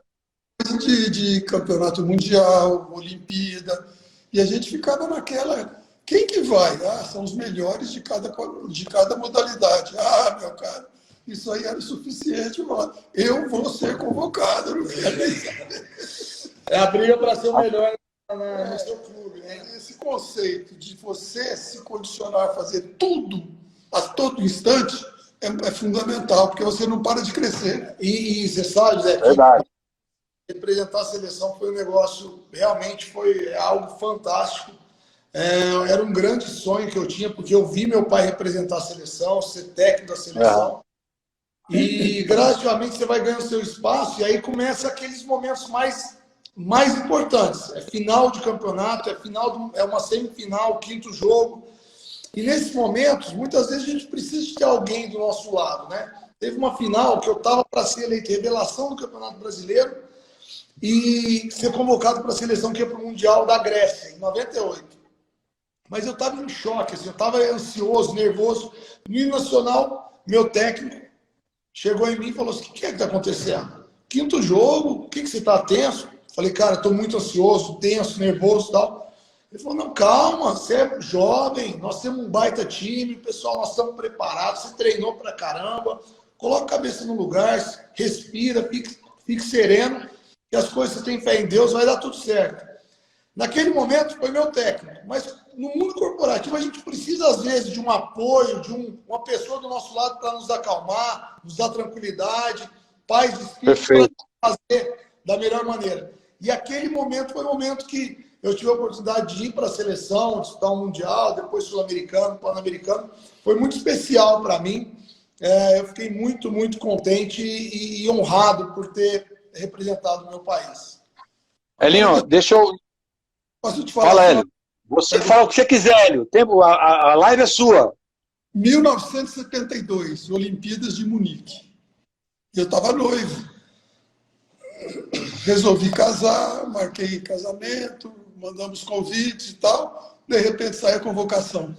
coisa de campeonato mundial, Olimpíada, e a gente ficava naquela Quem que vai? Ah, são os melhores de cada modalidade. Ah, meu cara, isso aí era o suficiente, mano. Eu vou ser convocado, não quero nem saber. É a briga para ser o melhor no seu clube, né? Esse conceito de você se condicionar a fazer tudo a todo instante é fundamental, porque você não para de crescer. E você sabe, Zé, Verdade. representar a seleção foi um negócio, realmente foi algo fantástico. Era um grande sonho que eu tinha, porque eu vi meu pai representar a seleção, ser técnico da seleção. E gradativamente você vai ganhando seu espaço, e aí começa aqueles momentos mais importantes. É final de campeonato, é uma semifinal, quinto jogo. E nesses momentos, muitas vezes a gente precisa de ter alguém do nosso lado, né? Teve uma final que eu estava para ser eleito revelação do Campeonato Brasileiro e ser convocado para a seleção que ia para o Mundial da Grécia, em 98. Mas eu estava em choque, assim, eu estava ansioso, nervoso. No hino nacional, meu técnico chegou em mim e falou assim: o que é que está acontecendo? Quinto jogo, o que você está tenso? Falei, cara, estou muito ansioso, tenso, nervoso e tal. Ele falou, não, calma, você é jovem, nós temos um baita time, pessoal, nós estamos preparados, você treinou pra caramba, coloca a cabeça no lugar, respira, fique sereno, que as coisas você tem fé em Deus, vai dar tudo certo. Naquele momento foi meu técnico, mas no mundo corporativo a gente precisa às vezes de um apoio, de uma pessoa do nosso lado para nos acalmar, nos dar tranquilidade, paz de espírito para fazer da melhor maneira. E aquele momento foi o momento que eu tive a oportunidade de ir para a seleção, disputar um Mundial, depois Sul-Americano, Pan-Americano. Foi muito especial para mim. Eu fiquei muito, muito contente e honrado por ter representado o meu país. Elinho, deixa eu... Posso te falar? Fala, Hélio. Você fala o que você quiser, Hélio. A live é sua. 1972, Olimpíadas de Munique. Eu estava noivo. Resolvi casar, marquei casamento, mandamos convites e tal. De repente sai a convocação.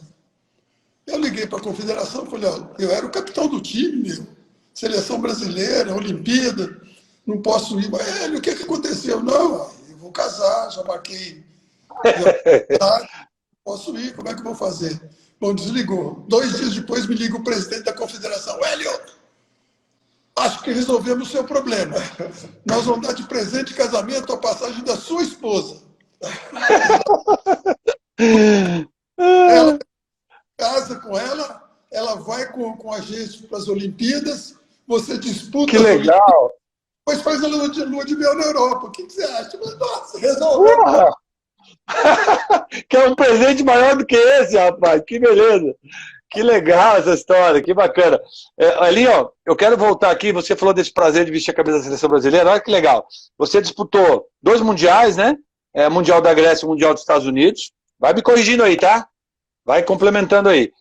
Eu liguei para a confederação e falei, ó, eu era o capitão do time, meu. Seleção brasileira, Olimpíada, não posso ir. Mas, Hélio, o que aconteceu? Não, eu vou casar, já marquei. Posso ir, como é que eu vou fazer? Bom, desligou. 2 dias depois me liga o presidente da confederação. Hélio, acho que resolvemos o seu problema. Nós vamos dar de presente de casamento a passagem da sua esposa. Ela casa com ela vai com a gente para as Olimpíadas, você disputa. Que legal! Depois faz a lua de mel na Europa. O que você acha? Mas, nossa, resolveu. Quer um presente maior do que esse, rapaz? Que beleza! Que legal essa história, que bacana. Elinho, eu quero voltar aqui, você falou desse prazer de vestir a camisa da seleção brasileira, olha que legal. Você disputou 2 mundiais, né? Mundial da Grécia e Mundial dos Estados Unidos. Vai me corrigindo aí, tá? Vai complementando aí.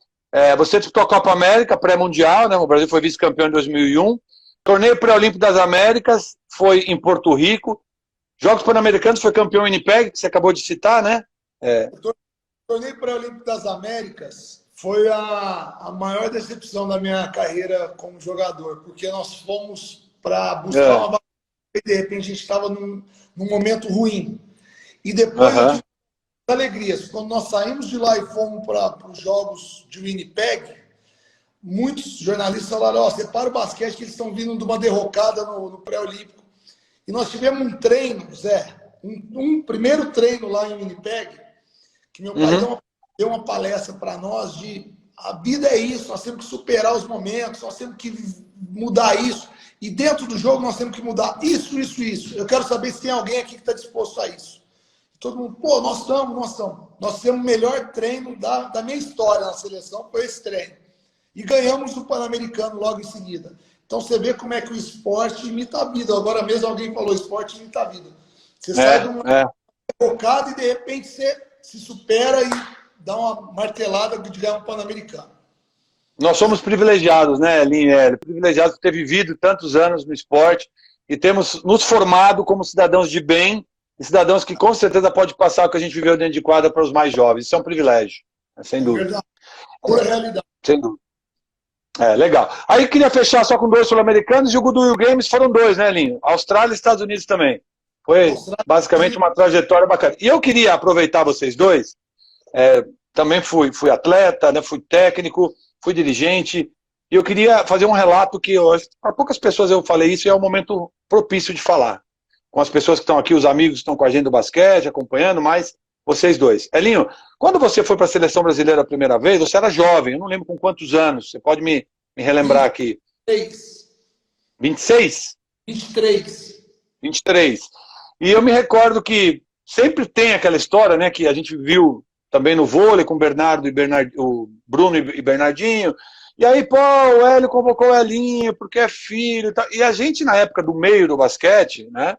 Você disputou a Copa América, pré-mundial, né? O Brasil foi vice-campeão em 2001. Torneio Pré-Olímpico das Américas foi em Porto Rico. Jogos Pan-Americanos foi campeão em Winnipeg, que você acabou de citar, né? O Torneio Pré-Olímpico das Américas foi a maior decepção da minha carreira como jogador, porque nós fomos para buscar uma vaga e de repente a gente estava num momento ruim. E depois eu tive alegrias. Quando nós saímos de lá e fomos para os Jogos de Winnipeg, muitos jornalistas falaram, separa o basquete que eles estão vindo de uma derrocada no pré-olímpico. E nós tivemos um treino, Zé, um primeiro treino lá em Winnipeg, que meu pai deu uma palestra para nós de a vida é isso, nós temos que superar os momentos, nós temos que mudar isso. E dentro do jogo nós temos que mudar isso, isso, isso. Eu quero saber se tem alguém aqui que está disposto a isso. Todo mundo, nós estamos. Nós temos o melhor treino da minha história na seleção, foi esse treino. E ganhamos o Pan-Americano logo em seguida. Então você vê como é que o esporte imita a vida. Agora mesmo alguém falou, esporte imita a vida. Você sai de uma focada e de repente você se supera e dá uma martelada de ganhar um Pan-Americano. Nós somos privilegiados, né, Elinho? Privilegiados por ter vivido tantos anos no esporte e temos nos formado como cidadãos de bem e cidadãos que com certeza pode passar o que a gente viveu dentro de quadra para os mais jovens. Isso é um privilégio, sem dúvida. Verdade. Pura realidade. Sem dúvida. Legal. Aí queria fechar só com 2 sul-americanos e o Goodwill Games foram 2, né, Elinho? Austrália e Estados Unidos também. Foi basicamente uma trajetória bacana. E eu queria aproveitar vocês dois, também fui atleta, né? Fui técnico, fui dirigente. E eu queria fazer um relato que para poucas pessoas eu falei isso e é o momento propício de falar. Com as pessoas que estão aqui, os amigos que estão com a gente do basquete, acompanhando, mas vocês dois. Elinho, quando você foi para a Seleção Brasileira a primeira vez, você era jovem, eu não lembro com quantos anos, você pode me relembrar aqui. 26? 23. 23. E eu me recordo que sempre tem aquela história, né, que a gente viu também no vôlei com o Bernardo e o Bruno e Bernardinho. E aí, pô, o Hélio convocou o Elinho porque é filho e tal. E a gente, na época do meio do basquete, né,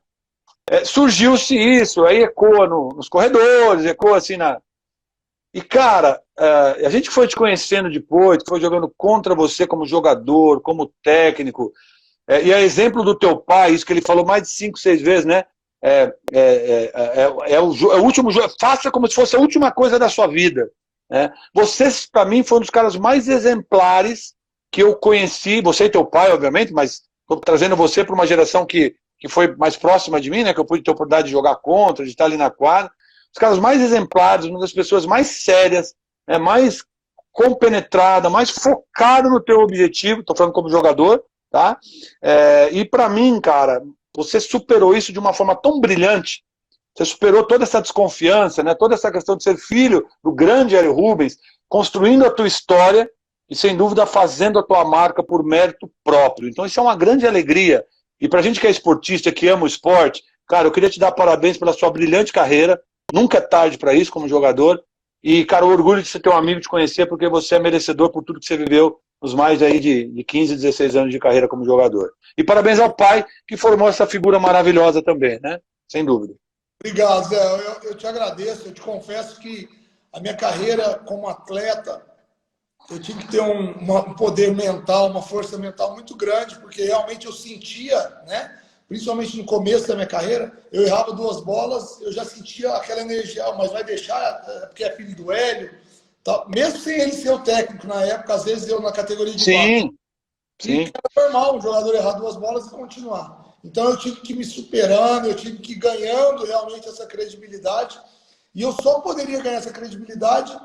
surgiu-se isso, aí ecoa nos corredores, ecoa assim na... E, cara, a gente foi te conhecendo depois, foi jogando contra você como jogador, como técnico, e a exemplo do teu pai, isso que ele falou mais de 5, 6 vezes, né? O último jogo, faça como se fosse a última coisa da sua vida. Né? Você, para mim, foi um dos caras mais exemplares que eu conheci, você e teu pai, obviamente, mas estou trazendo você para uma geração que foi mais próxima de mim, né? Que eu pude ter a oportunidade de jogar contra, de estar ali na quadra. Os caras mais exemplares, uma das pessoas mais sérias, mais compenetrada, mais focada no teu objetivo, estou falando como jogador, tá? E para mim, cara, você superou isso de uma forma tão brilhante, você superou toda essa desconfiança, né? Toda essa questão de ser filho do grande Hélio Rubens, construindo a tua história e, sem dúvida, fazendo a tua marca por mérito próprio. Então isso é uma grande alegria. E pra gente que é esportista, que ama o esporte, cara, eu queria te dar parabéns pela sua brilhante carreira. Nunca é tarde para isso como jogador. E, cara, o orgulho de ser teu amigo, te conhecer, porque você é merecedor por tudo que você viveu nos mais aí de 15, 16 anos de carreira como jogador. E parabéns ao pai, que formou essa figura maravilhosa também, né? Sem dúvida. Obrigado, Zé. Eu te agradeço. Eu te confesso que a minha carreira como atleta, eu tive que ter um poder mental, uma força mental muito grande, porque realmente eu sentia, né? Principalmente no começo da minha carreira, eu errava 2 bolas, eu já sentia aquela energia, mas vai deixar, porque é filho do Hélio. Tal. Mesmo sem ele ser o técnico na época, às vezes eu na categoria de base. Sim. Era normal um jogador errar 2 bolas e continuar. Então eu tive que ir me superando, eu tive que ir ganhando realmente essa credibilidade. E eu só poderia ganhar essa credibilidade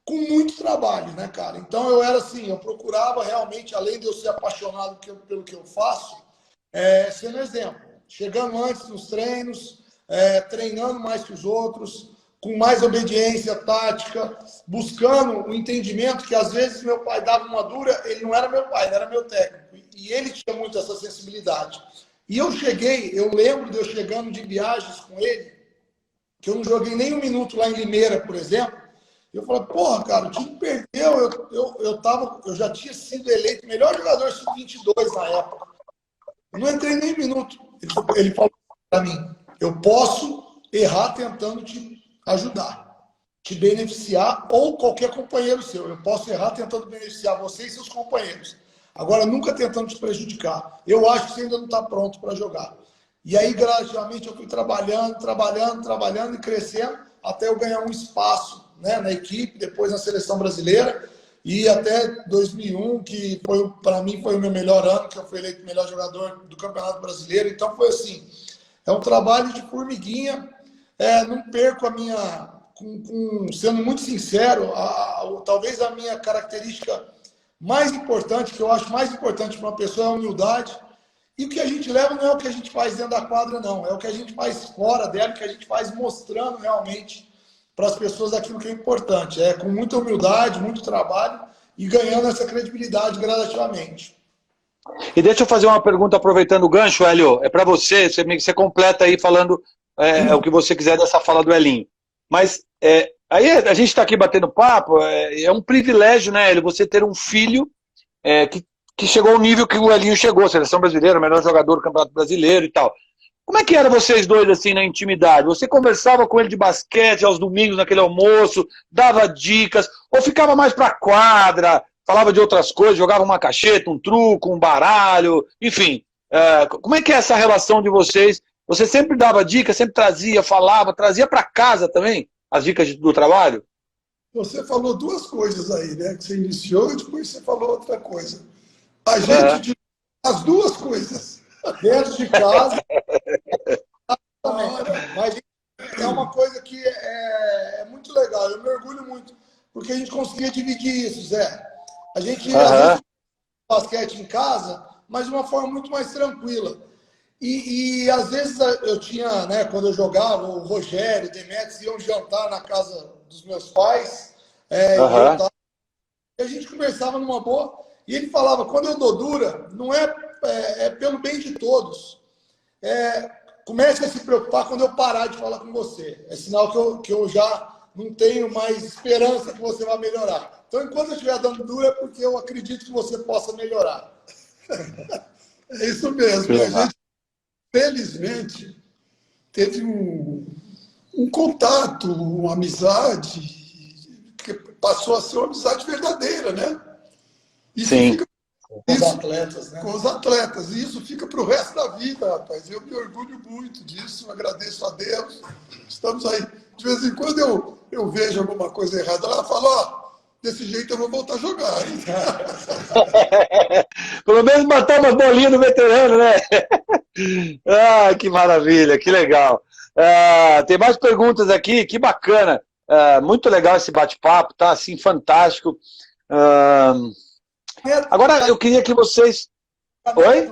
com muito trabalho, né, cara? Então eu era assim, eu procurava realmente, além de eu ser apaixonado pelo que eu faço, sendo exemplo, chegando antes nos treinos, treinando mais que os outros, com mais obediência tática, buscando o entendimento que às vezes meu pai dava uma dura, ele não era meu pai, ele era meu técnico, e ele tinha muito essa sensibilidade. E eu lembro de eu chegando de viagens com ele, que eu não joguei nem 1 minuto lá em Limeira, por exemplo, e eu falei, porra, cara, o time perdeu, eu já tinha sido eleito melhor jogador sub-22 na época. Eu não entrei nem 1 minuto. Ele falou para mim, eu posso errar tentando te ajudar, te beneficiar, ou qualquer companheiro seu. Eu posso errar tentando beneficiar você e seus companheiros. Agora, nunca tentando te prejudicar. Eu acho que você ainda não está pronto para jogar. E aí, gradativamente, eu fui trabalhando e crescendo, até eu ganhar um espaço, né, na equipe, depois na seleção brasileira. E até 2001, que para mim foi o meu melhor ano, que eu fui eleito melhor jogador do Campeonato Brasileiro. Então foi assim, é um trabalho de formiguinha. Não perco a minha, sendo muito sincero, talvez a minha característica mais importante, que eu acho mais importante para uma pessoa, é a humildade. E o que a gente leva não é o que a gente faz dentro da quadra, não. É o que a gente faz fora dela, o que a gente faz mostrando realmente para as pessoas aquilo que é importante. Com muita humildade, muito trabalho e ganhando essa credibilidade gradativamente. E deixa eu fazer uma pergunta aproveitando o gancho, Hélio. É para você completa aí falando o que você quiser dessa fala do Elinho. Mas aí a gente está aqui batendo papo, é um privilégio, né, Hélio, você ter um filho que chegou ao nível que o Elinho chegou, seleção brasileira, melhor jogador do Campeonato Brasileiro e tal. Como é que eram vocês dois, assim, na intimidade? Você conversava com ele de basquete aos domingos, naquele almoço, dava dicas, ou ficava mais pra quadra, falava de outras coisas, jogava uma cacheta, um truco, um baralho, enfim. Como é que é essa relação de vocês? Você sempre dava dicas, sempre trazia, falava, trazia pra casa também as dicas do trabalho? Você falou 2 coisas aí, né? Que você iniciou e depois você falou outra coisa. A gente as 2 coisas. Dentro de casa. Mas é uma coisa que é muito legal. Eu me orgulho muito. porque a gente conseguia dividir isso, Zé. A gente, às Aham. vezes, basquete em casa, mas de uma forma muito mais tranquila. E às vezes eu tinha, né, quando eu jogava, o Rogério, o Demetrios iam jantar na casa dos meus pais, e eu Aham. tava, e a gente conversava numa boa, e ele falava, quando eu dou dura, não é pelo bem de todos. Comece a se preocupar quando eu parar de falar com você. É sinal que eu já não tenho mais esperança que você vai melhorar. Então, enquanto eu estiver dando dura, é porque eu acredito que você possa melhorar. É isso mesmo. Que E a legal. gente, felizmente, teve um contato, uma amizade, que passou a ser uma amizade verdadeira, né? Isso Sim. fica Com os isso, atletas, né? com os atletas. E isso fica para o resto da vida, rapaz. Eu me orgulho muito disso, agradeço a Deus. Estamos aí. De vez em quando eu vejo alguma coisa errada lá, eu falo, ó, desse jeito eu vou voltar a jogar, hein? Pelo menos matar umas bolinhas no veterano, né? Ah, que maravilha, que legal. Tem mais perguntas aqui, que bacana. Muito legal esse bate-papo, tá assim, fantástico. Agora eu queria que vocês... Oi?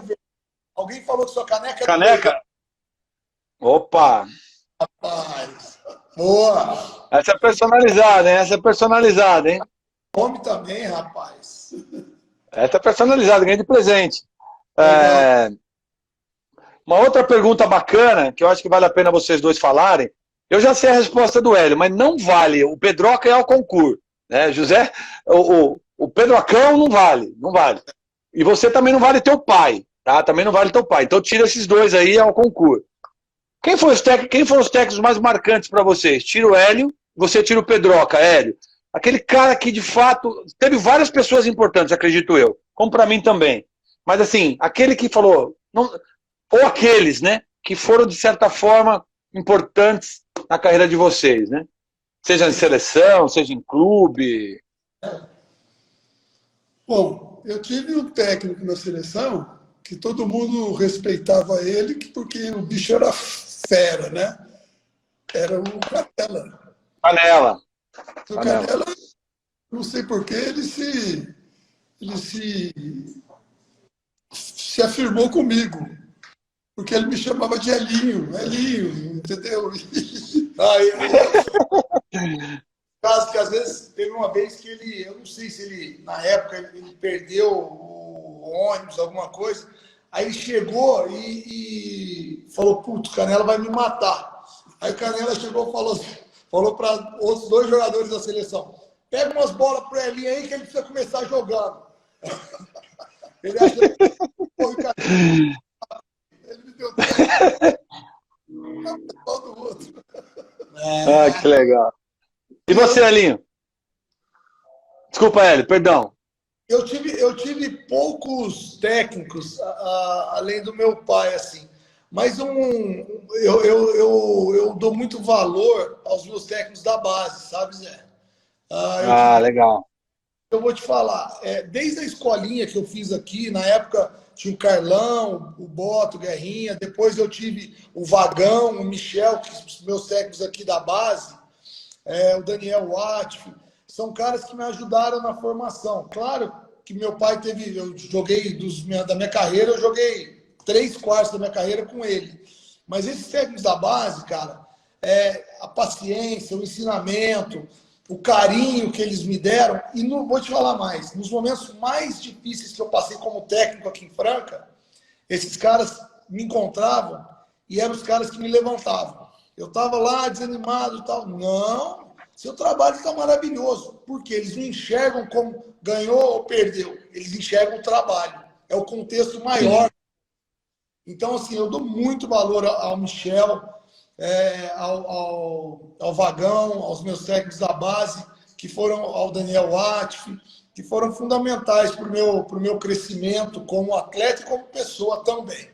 Alguém falou que sua caneca é do Caneca? Opa! rapaz. Boa! Essa é personalizada, hein? Essa é personalizada, hein? Come também, rapaz. Essa é personalizada, ganhei de presente. Legal. Uma outra pergunta bacana, que eu acho que vale a pena vocês dois falarem. Eu já sei a resposta do Hélio, mas não vale. O Pedroca é ao concurso, né? José, o Pedrocão não vale, não vale. E você também não vale teu pai, tá? Também não vale teu pai. Então tira esses dois aí ao concurso. Quem foram os técnicos mais marcantes para vocês? Tira o Hélio, você tira o Pedroca, Hélio. Aquele cara que, de fato, teve várias pessoas importantes, acredito eu, como para mim também. Mas, assim, aquele que falou, ou aqueles, né, que foram, de certa forma, importantes na carreira de vocês, né? Seja em seleção, seja em clube. Bom, eu tive um técnico na seleção que todo mundo respeitava ele porque o bicho era fera, né? Era o Canela. Panela. O Canela, não sei porquê, ele se afirmou comigo, porque ele me chamava de Elinho, Elinho, entendeu? Aí, caso que às vezes teve uma vez que ele, eu não sei se ele, na época, ele perdeu o ônibus, alguma coisa, aí ele chegou e falou, puto, o Canela vai me matar. Aí o Canela chegou e falou para outros dois jogadores da seleção, pega umas bolas pro Elinho aí que ele precisa começar jogando. Ele achou que foi o Canela. Ele me deu tempo do outro. Que legal. E você, Elinho? Desculpa, Hélio, perdão. Eu tive poucos técnicos, além do meu pai, assim. Mas eu dou muito valor aos meus técnicos da base, sabe, Zé? Legal. Eu vou te falar, desde a escolinha que eu fiz aqui, na época tinha o Carlão, o Boto, o Guerrinha, depois eu tive o Vagão, o Michel, que são os meus técnicos aqui da base, o Daniel Watt, são caras que me ajudaram na formação. Claro que meu pai teve, eu joguei da minha carreira, eu joguei 3/4 da minha carreira com ele. Mas esses técnicos da base, cara, a paciência, o ensinamento, o carinho que eles me deram, e não vou te falar mais, nos momentos mais difíceis que eu passei como técnico aqui em Franca, esses caras me encontravam e eram os caras que me levantavam. Eu estava lá desanimado e tal. Não, seu trabalho está maravilhoso, porque eles não enxergam como ganhou ou perdeu, eles enxergam o trabalho, é o contexto maior. Então, assim, eu dou muito valor ao Michel, ao Vagão, aos meus técnicos da base, que foram ao Daniel Watt, que foram fundamentais para o meu crescimento como atleta e como pessoa também.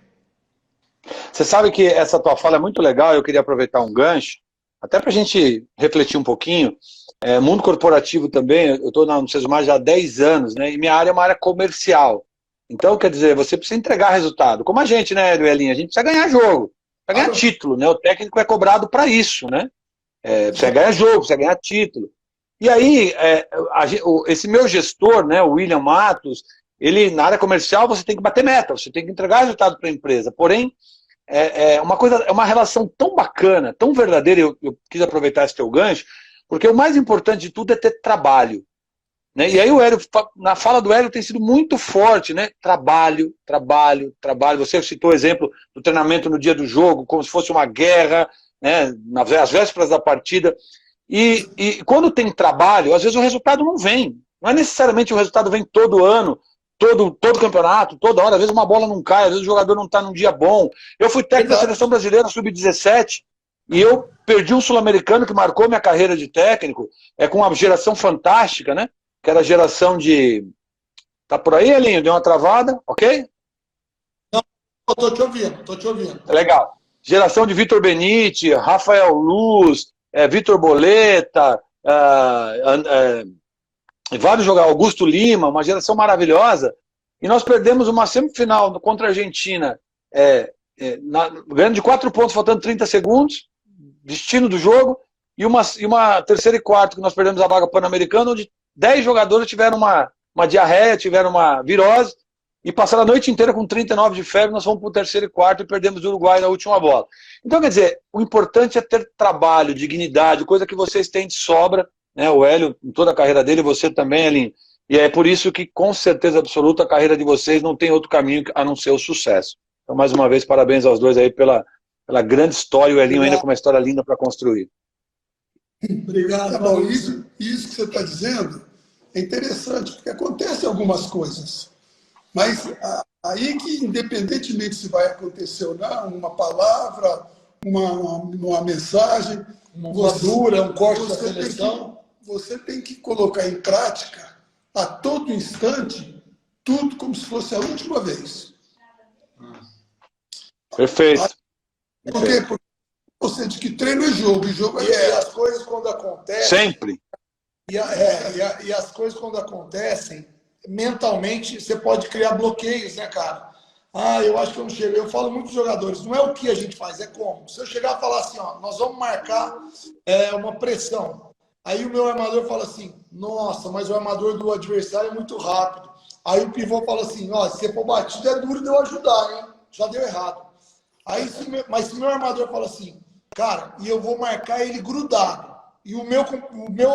Você sabe que essa tua fala é muito legal, eu queria aproveitar um gancho, até para a gente refletir um pouquinho. Mundo corporativo também, eu estou no Sesumar já há 10 anos, né? E minha área é uma área comercial. Então, quer dizer, você precisa entregar resultado. Como a gente, né, Elinho? A gente precisa ganhar jogo, precisa ganhar título, né? O técnico é cobrado para isso, né? Precisa ganhar jogo, precisa ganhar título. E aí, esse meu gestor, né, o William Matos, ele, na área comercial, você tem que bater meta, você tem que entregar resultado para a empresa. Porém, é uma relação tão bacana, tão verdadeira, eu quis aproveitar esse teu gancho, porque o mais importante de tudo é ter trabalho. Né? E aí o Hélio, na fala do Hélio tem sido muito forte, né? Trabalho, trabalho, trabalho. Você citou o exemplo do treinamento no dia do jogo, como se fosse uma guerra, né? Às vésperas da partida. E quando tem trabalho, às vezes o resultado não vem. Não é necessariamente o resultado vem todo ano, todo campeonato, toda hora. Às vezes uma bola não cai, às vezes o jogador não está num dia bom. Eu fui técnico da Seleção Brasileira Sub-17 e eu perdi um sul-americano que marcou minha carreira de técnico, com uma geração fantástica, né? Que era a geração de... Tá por aí, Elinho? Deu uma travada, ok? Não, tô te ouvindo. Legal. Geração de Vitor Benite, Rafael Luz, Vitor Boleta, vários jogadores, Augusto Lima, uma geração maravilhosa. E nós perdemos uma semifinal contra a Argentina, ganhando de 4 pontos, faltando 30 segundos, destino do jogo, e uma terceira e quarto, que nós perdemos a vaga pan-americana, onde 10 jogadores tiveram uma diarreia, tiveram uma virose, e passaram a noite inteira com 39 de febre, nós fomos para o terceiro e quarto e perdemos o Uruguai na última bola. Então, quer dizer, o importante é ter trabalho, dignidade, coisa que vocês têm de sobra, né? O Hélio, em toda a carreira dele, você também, Elinho. E é por isso que, com certeza absoluta, a carreira de vocês não tem outro caminho a não ser o sucesso. Então, mais uma vez, parabéns aos dois aí pela grande história, o Elinho ainda com uma história linda para construir. Obrigado. Tá bom, isso que você está dizendo é interessante, porque acontecem algumas coisas. Mas aí que, independentemente se vai acontecer ou não, uma palavra, uma mensagem, uma voadura, um corte da seleção, você tem que colocar em prática, a todo instante, tudo como se fosse a última vez. Perfeito. Por quê? Porque você diz que treino é jogo, e jogo é guerra. E as coisas quando acontecem... Sempre. E as coisas quando acontecem, mentalmente, você pode criar bloqueios, né, cara? Eu acho que eu não chego. Eu falo muito dos jogadores, não é o que a gente faz, é como. Se eu chegar e falar assim, ó, nós vamos marcar uma pressão. Aí o meu armador fala assim, nossa, mas o armador do adversário é muito rápido. Aí o pivô fala assim, ó, se você for batido é duro de eu ajudar, hein? Já deu errado. Aí, mas se o meu armador fala assim, cara, e eu vou marcar ele grudado, e o meu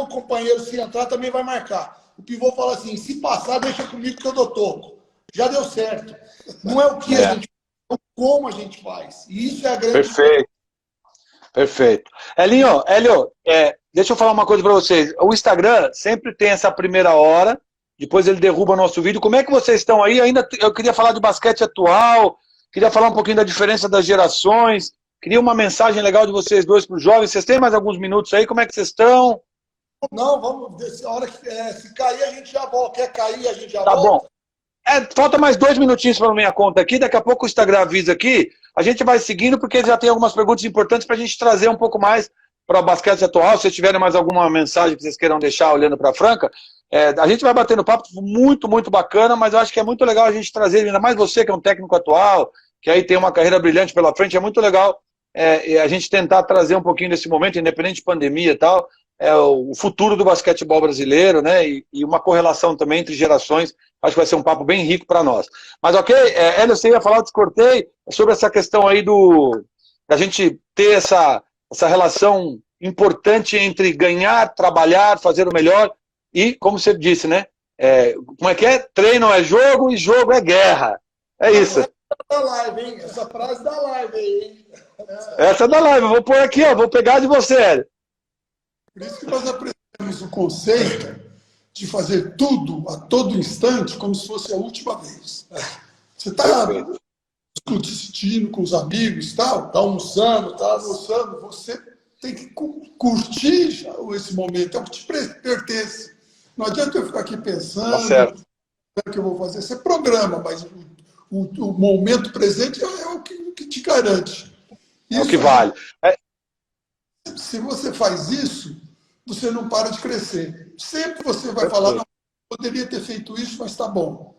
companheiro, se entrar, também vai marcar. O pivô fala assim, se passar, deixa comigo que eu dou toco. Já deu certo. Não é o que a gente faz, é como a gente faz. E isso é a grande... Perfeito. Perfeito. Hélio, deixa eu falar uma coisa para vocês. O Instagram sempre tem essa primeira hora, depois ele derruba nosso vídeo. Como é que vocês estão aí? Eu queria falar de basquete atual, queria falar um pouquinho da diferença das gerações, queria uma mensagem legal de vocês dois para os jovens. Vocês têm mais alguns minutos aí? Como é que vocês estão? Não, vamos, a hora que se cair a gente já volta. Quer cair, a gente já volta? Tá bom. Falta mais 2 minutinhos para a minha conta aqui, daqui a pouco o Instagram avisa aqui, a gente vai seguindo porque já tem algumas perguntas importantes para a gente trazer um pouco mais para o basquete atual. Se vocês tiverem mais alguma mensagem que vocês queiram deixar olhando para a Franca, a gente vai batendo papo muito, muito bacana, mas eu acho que é muito legal a gente trazer, ainda mais você que é um técnico atual, que aí tem uma carreira brilhante pela frente, é muito legal a gente tentar trazer um pouquinho desse momento, independente de pandemia e tal, o futuro do basquetebol brasileiro, né? E uma correlação também entre gerações. Acho que vai ser um papo bem rico para nós. Mas ok, Hélio, você ia falar, eu descortei, sobre essa questão aí da gente ter essa relação importante entre ganhar, trabalhar, fazer o melhor e, como você disse, né? Como é que é? Treino é jogo e jogo é guerra. É isso. Da live, hein? Essa frase da live aí, hein? Essa é da live, eu vou pôr aqui, ó, vou pegar de você, Hélio. Por isso que nós aprendemos o conceito de fazer tudo a todo instante como se fosse a última vez. Você está discutindo com os amigos, tal, está almoçando, você tem que curtir já esse momento, é o que te pertence. Não adianta eu ficar aqui pensando o que eu vou fazer. Você programa, mas o momento presente é o que te garante. É o que vale. Se você faz isso, você não para de crescer. Sempre você vai falar, não, poderia ter feito isso, mas está bom.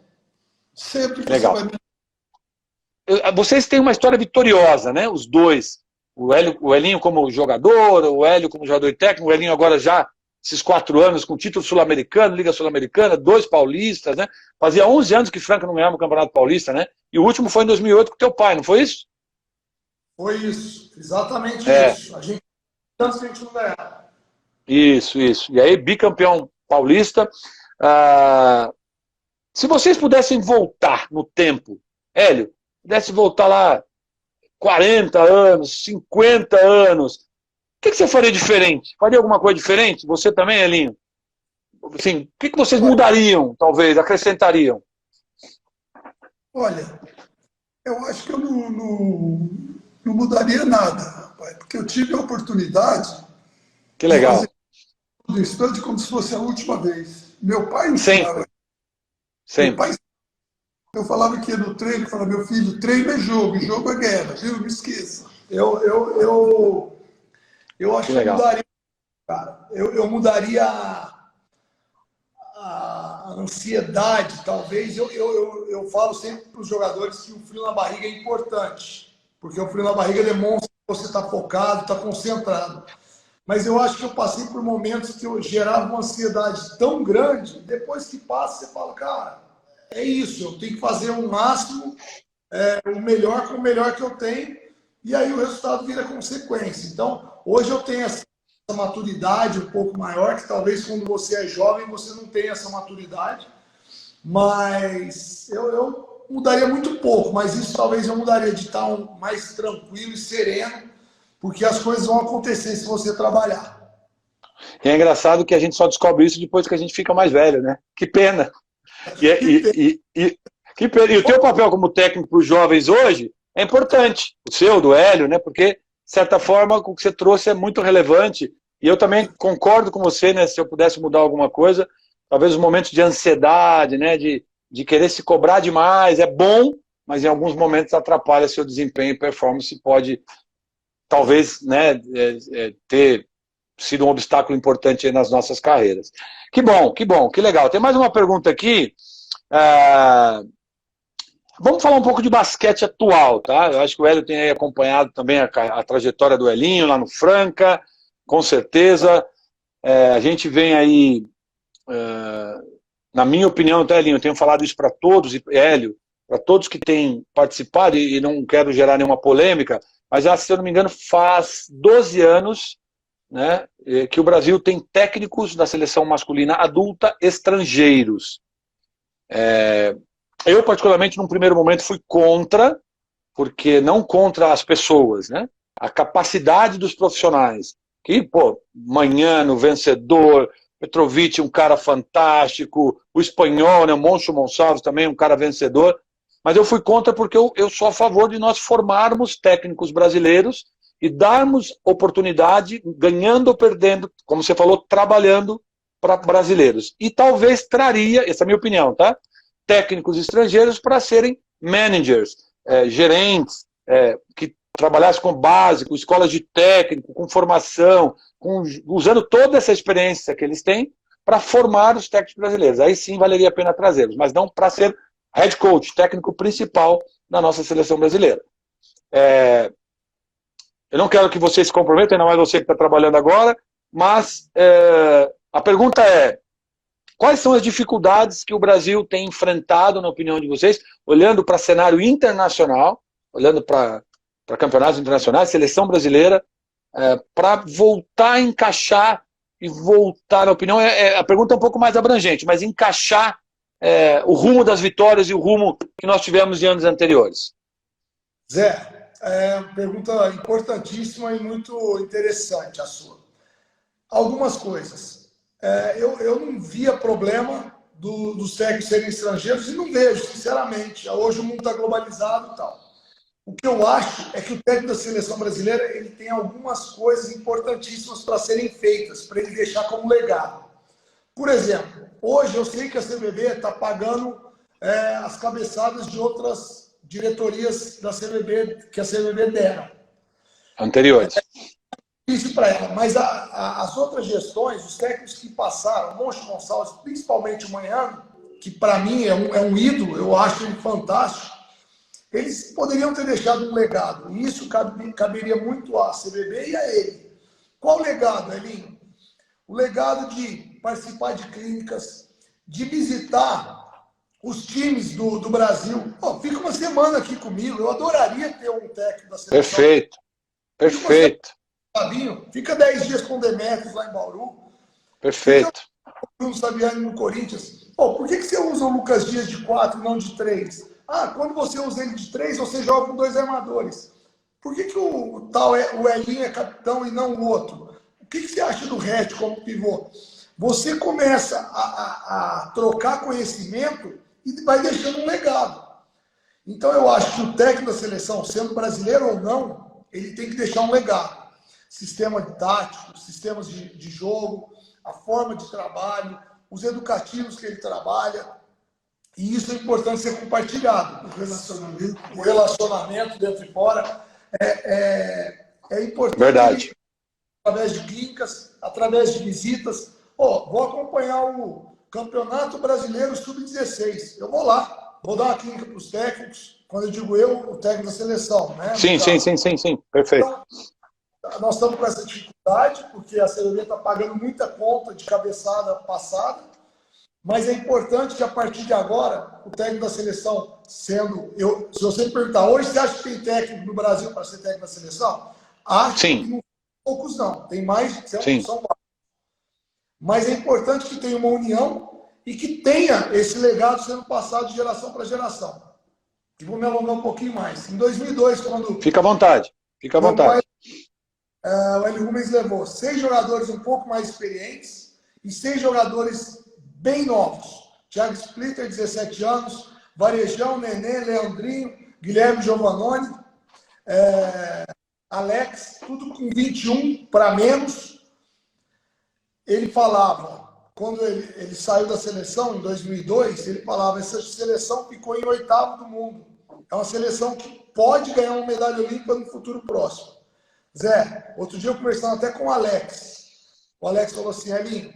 Sempre que legal. Você vai... Vocês têm uma história vitoriosa, né? Os dois. O Elinho como jogador, o Hélio como jogador técnico, o Elinho agora já esses 4 anos com título sul-americano, Liga Sul-Americana, 2 paulistas, né? Fazia 11 anos que Franca não ganhava o Campeonato Paulista, né? E o último foi em 2008 com teu pai, não foi isso? Foi isso, exatamente isso. A gente não ganhava. Isso. E aí, bicampeão paulista. Se vocês pudessem voltar no tempo, Hélio, pudesse voltar lá 40 anos, 50 anos, o que você faria diferente? Faria alguma coisa diferente? Você também, Elinho? Assim, o que vocês mudariam, talvez, acrescentariam? Olha, eu acho que eu não mudaria nada, rapaz, porque eu tive a oportunidade Que legal. de fazer tudo isso como se fosse a última vez. Meu pai Sempre. ensinava. Meu pai, eu falava que ia no treino, falava, meu filho, treino é jogo é guerra, viu? Não esqueça. Eu acho que eu mudaria, cara. Eu mudaria a ansiedade, talvez. Eu falo sempre para os jogadores que o frio na barriga é importante, porque o frio na barriga demonstra que você está focado, está concentrado. Mas eu acho que eu passei por momentos que eu gerava uma ansiedade tão grande, depois que passa, você fala, cara, é isso, eu tenho que fazer o máximo, o melhor com o melhor que eu tenho, e aí o resultado vira consequência. Então, hoje eu tenho essa maturidade um pouco maior, que talvez quando você é jovem você não tenha essa maturidade, mas eu mudaria muito pouco, mas isso talvez eu mudaria de estar mais tranquilo e sereno, porque as coisas vão acontecer se você trabalhar. E é engraçado que a gente só descobre isso depois que a gente fica mais velho, né? Que pena. Que pena. E o teu papel como técnico para os jovens hoje é importante, o seu, do Hélio, né? Porque, de certa forma, o que você trouxe é muito relevante. E eu também concordo com você, né? Se eu pudesse mudar alguma coisa, talvez os momentos de ansiedade, né? De querer se cobrar demais, é bom, mas em alguns momentos atrapalha seu desempenho e performance, pode, talvez, né, ter sido um obstáculo importante aí nas nossas carreiras. Que bom, que legal. Tem mais uma pergunta aqui. Vamos falar um pouco de basquete atual, tá? Eu acho que o Hélio tem aí acompanhado também a trajetória do Elinho lá no Franca, com certeza. A gente vem aí, na minha opinião, tá, Elinho? Eu tenho falado isso para todos, e Hélio, para todos que têm participado, e não quero gerar nenhuma polêmica, mas, se eu não me engano, faz 12 anos, né, que o Brasil tem técnicos da seleção masculina adulta estrangeiros. Eu, particularmente, num primeiro momento, fui contra, porque não contra as pessoas, né? A capacidade dos profissionais. Que, Magnano, vencedor, Petrovic, um cara fantástico, o espanhol, né, o Moncho Gonçalves também, um cara vencedor. Mas eu fui contra porque eu sou a favor de nós formarmos técnicos brasileiros e darmos oportunidade, ganhando ou perdendo, como você falou, trabalhando para brasileiros. E talvez traria, essa é a minha opinião, tá? Técnicos estrangeiros para serem managers, gerentes, que trabalhassem com básico, escolas de técnico, com formação, usando toda essa experiência que eles têm para formar os técnicos brasileiros. Aí sim valeria a pena trazê-los, mas não para ser head coach, técnico principal da nossa seleção brasileira. Eu não quero que vocês se comprometam, ainda mais você que está trabalhando agora, mas a pergunta é: quais são as dificuldades que o Brasil tem enfrentado, na opinião de vocês, olhando para cenário internacional, olhando para campeonatos internacionais, seleção brasileira, para voltar a encaixar e voltar, na opinião, a pergunta é um pouco mais abrangente, mas encaixar o rumo das vitórias e o rumo que nós tivemos em anos anteriores? Zé, uma pergunta importantíssima e muito interessante a sua. Algumas coisas. Eu não via problema dos técnicos serem estrangeiros e não vejo, sinceramente. Hoje o mundo está globalizado e tal. O que eu acho é que o técnico da seleção brasileira ele tem algumas coisas importantíssimas para serem feitas, para ele deixar como legado. Por exemplo, hoje eu sei que a CBB está pagando as cabeçadas de outras diretorias da CBB, que a CBB deram. Anteriores. Isso para ela, mas as outras gestões, os técnicos que passaram, o Moncho Gonçalves, principalmente o Magnano, que para mim é um ídolo, eu acho ele fantástico, eles poderiam ter deixado um legado, e isso caberia muito à CBB e a ele. Qual legado, Elinho? o legado de participar de clínicas, de visitar os times do Brasil. Pô, fica uma semana aqui comigo, eu adoraria ter um técnico da seleção. Perfeito, perfeito. Fica 10 dias com o Demetrios lá em Bauru. Perfeito. Fica com o Saviani no Corinthians. Pô, por que você usa o Lucas Dias de 4 e não de 3? Ah, quando você usa ele de 3, você joga com 2 armadores. Por que o Elinho é capitão e não o outro? O que você acha do Red como pivô? Você começa a trocar conhecimento e vai deixando um legado. Então eu acho que o técnico da seleção, sendo brasileiro ou não, ele tem que deixar um legado. Sistema tático, sistemas de jogo, a forma de trabalho, os educativos que ele trabalha. E isso é importante ser compartilhado. O relacionamento dentro e fora é importante. Verdade. Através de clínicas, através de visitas. Vou acompanhar o Campeonato Brasileiro Sub-16. Eu vou lá, vou dar uma clínica para os técnicos. Quando eu digo o técnico da seleção, né? Sim. Perfeito. Então, nós estamos com essa dificuldade, porque a CBB está pagando muita conta de cabeçada passada, mas é importante que a partir de agora, o técnico da seleção sendo... se você me perguntar, hoje você acha que tem técnico no Brasil para ser técnico da seleção? Acho que não poucos não, tem mais, são vários. Mas é importante que tenha uma união e que tenha esse legado sendo passado de geração para geração. E vou me alongar um pouquinho mais. Em 2002, quando... Fica à vontade, fica à vontade. O Hélio Rubens levou 6 jogadores um pouco mais experientes e 6 jogadores bem novos. Thiago Splitter, 17 anos, Varejão, Nenê, Leandrinho, Guilherme Giovannoni, Alex, tudo com 21 para menos. Ele falava, quando ele saiu da seleção em 2002, ele falava, essa seleção ficou em 8º do mundo. É uma seleção que pode ganhar uma medalha olímpica no futuro próximo. Zé, outro dia eu conversando até com o Alex. O Alex falou assim, Elinho,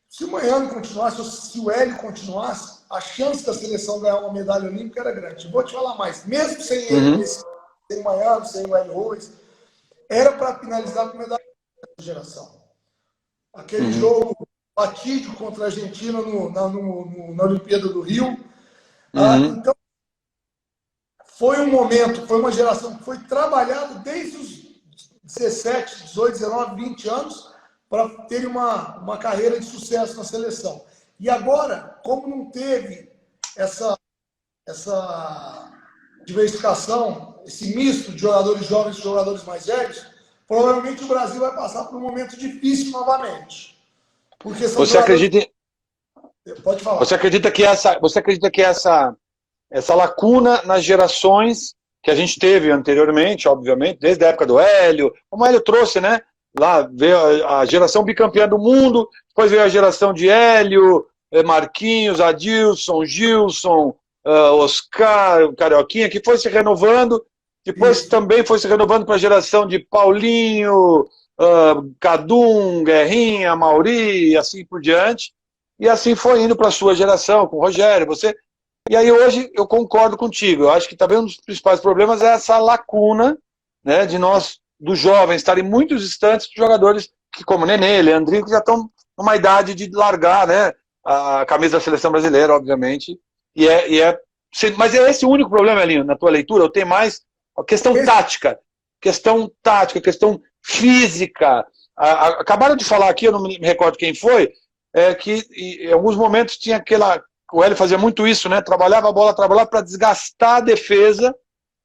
se o Maiano continuasse, ou se o Hélio continuasse, a chance da seleção ganhar uma medalha olímpica era grande. Eu vou te falar mais, mesmo sem ele, sem o Maiano, sem o Hélio Rubens, era para finalizar com medalha da geração. Aquele jogo fatídico contra a Argentina na Olimpíada do Rio. Então, foi um momento, foi uma geração que foi trabalhada desde os 17, 18, 19, 20 anos para ter uma carreira de sucesso na seleção. E agora, como não teve essa diversificação, esse misto de jogadores jovens e jogadores mais velhos, provavelmente o Brasil vai passar por um momento difícil novamente. Porque você acredita? Pode falar. Você acredita que essa lacuna nas gerações que a gente teve anteriormente, obviamente, desde a época do Hélio, como o Hélio trouxe, né? Lá veio a geração bicampeã do mundo, depois veio a geração de Hélio, Marquinhos, Adilson, Gilson, Oscar, Carioquinha, que foi se renovando. Depois também foi se renovando para a geração de Paulinho, Cadum, Guerrinha, Mauri, e assim por diante. E assim foi indo para a sua geração, com o Rogério, você... E aí hoje eu concordo contigo. Eu acho que também um dos principais problemas é essa lacuna, né, de nós, dos jovens, estarem muito distantes de jogadores que, como Nenê, Leandrinho, que já estão numa idade de largar, né, a camisa da seleção brasileira, obviamente. Mas é esse o único problema, Elinho, na tua leitura? Eu tenho mais a questão tática, questão física. Acabaram de falar aqui, eu não me recordo quem foi, que em alguns momentos tinha aquela... O Hélio fazia muito isso, né? Trabalhava a bola para desgastar a defesa,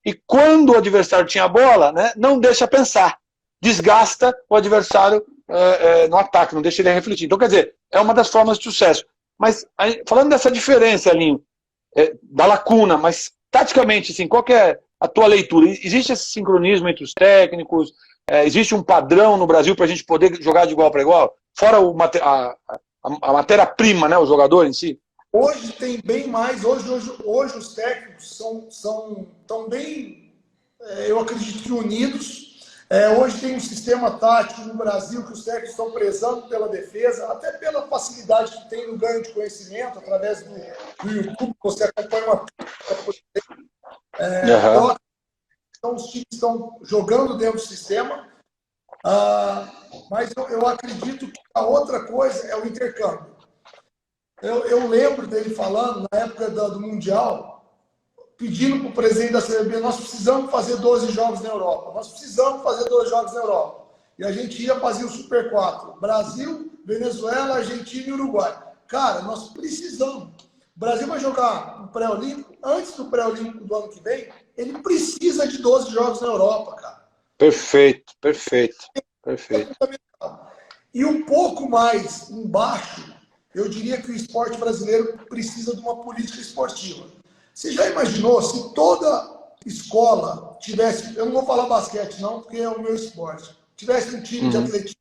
e quando o adversário tinha a bola, né, não deixa pensar. Desgasta o adversário no ataque, não deixa ele refletir. Então, quer dizer, é uma das formas de sucesso. Mas, falando dessa diferença, Elinho, da lacuna, mas taticamente, assim, qual que é a tua leitura? Existe esse sincronismo entre os técnicos? Existe um padrão no Brasil para a gente poder jogar de igual para igual? Fora a matéria-prima, né, o jogador em si? Hoje tem bem mais, hoje os técnicos estão bem, eu acredito que unidos. Hoje tem um sistema tático no Brasil que os técnicos estão prezando pela defesa, até pela facilidade que tem no ganho de conhecimento, através do YouTube, você acompanha uma... Então os times estão jogando dentro do sistema, mas eu acredito que a outra coisa é o intercâmbio. Eu lembro dele falando, na época do Mundial, pedindo para o presidente da CBB, nós precisamos fazer 12 jogos na Europa. Nós precisamos fazer 12 jogos na Europa. E a gente ia fazer o Super 4. Brasil, Venezuela, Argentina e Uruguai. Cara, nós precisamos. O Brasil vai jogar o pré-olímpico. Antes do pré-olímpico do ano que vem, ele precisa de 12 jogos na Europa, cara. Perfeito, perfeito, perfeito. E um pouco mais embaixo, eu diria que o esporte brasileiro precisa de uma política esportiva. Você já imaginou se toda escola tivesse, eu não vou falar basquete não, porque é o meu esporte, tivesse um time de atletismo,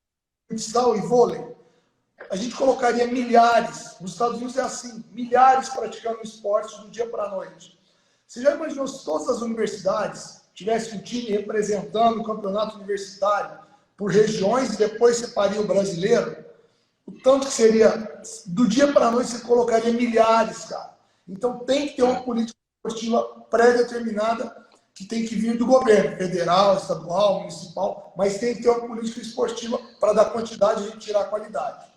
futsal e vôlei, a gente colocaria milhares, nos Estados Unidos é assim, milhares praticando esporte do dia para a noite. Você já imaginou se todas as universidades tivessem um time representando o campeonato universitário por regiões e depois separaria o brasileiro? O tanto que seria, do dia para a noite você colocaria milhares, cara. Então tem que ter uma política esportiva pré-determinada que tem que vir do governo, federal, estadual, municipal, mas tem que ter uma política esportiva para dar quantidade e a gente tirar a qualidade.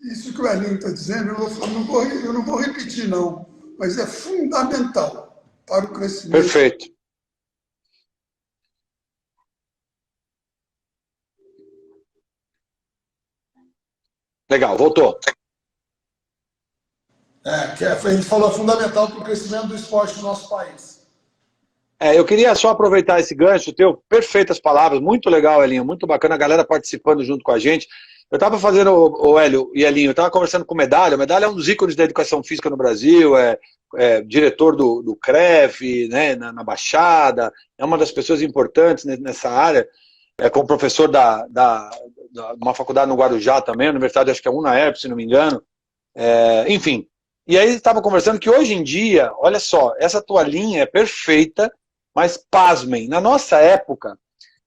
Isso que o Elinho está dizendo, eu não vou repetir não, mas é fundamental para o crescimento. Perfeito. Legal, voltou. Que a gente falou, é fundamental para o crescimento do esporte no nosso país. Eu queria só aproveitar esse gancho teu, perfeitas palavras, muito legal, Elinho, muito bacana, a galera participando junto com a gente. Eu estava fazendo, o Hélio e Elinho, eu estava conversando com o Medalha é um dos ícones da educação física no Brasil, é diretor do CREF, né, na Baixada, é uma das pessoas importantes nessa área, como professor de uma faculdade no Guarujá também, a universidade acho que é UNAERP, se não me engano, enfim. E aí estava conversando que hoje em dia, olha só, essa tua linha é perfeita, mas pasmem, na nossa época,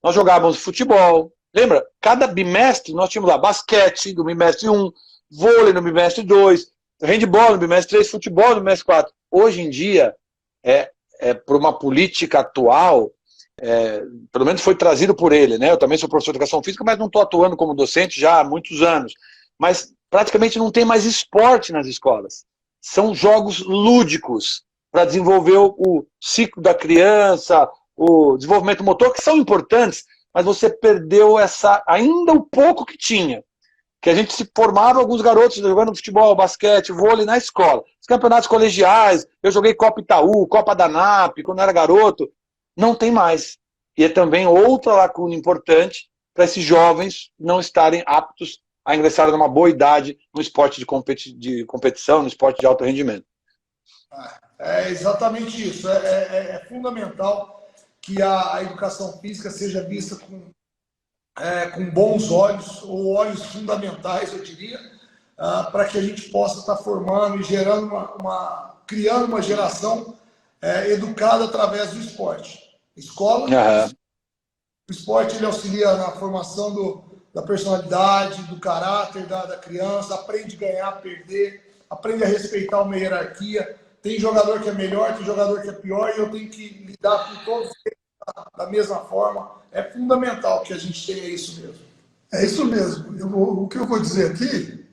nós jogávamos futebol, lembra? Cada bimestre nós tínhamos lá basquete no bimestre 1, vôlei no bimestre 2, handball no bimestre 3, futebol no bimestre 4. Hoje em dia, por uma política atual, pelo menos foi trazido por ele, né? Eu também sou professor de educação física, mas não estou atuando como docente já há muitos anos. Mas praticamente não tem mais esporte nas escolas. São jogos lúdicos para desenvolver o ciclo da criança, o desenvolvimento motor, que são importantes, mas você perdeu ainda o pouco que tinha. Que a gente se formava alguns garotos jogando futebol, basquete, vôlei na escola. Os campeonatos colegiais, eu joguei Copa Itaú, Copa da NAP, quando eu era garoto, não tem mais. E é também outra lacuna importante para esses jovens não estarem aptos a ingressar numa boa idade no esporte de competição, no esporte de alto rendimento. É exatamente isso. É fundamental que a educação física seja vista com bons olhos, ou olhos fundamentais, eu diria, para que a gente possa estar formando e gerando criando uma geração educada através do esporte. Escola, o esporte ele auxilia na formação da personalidade, do caráter da criança, aprende a ganhar, perder, aprende a respeitar uma hierarquia. Tem jogador que é melhor, tem jogador que é pior, e eu tenho que lidar com todos eles da mesma forma. É fundamental que a gente tenha isso mesmo. É isso mesmo. O que eu vou dizer aqui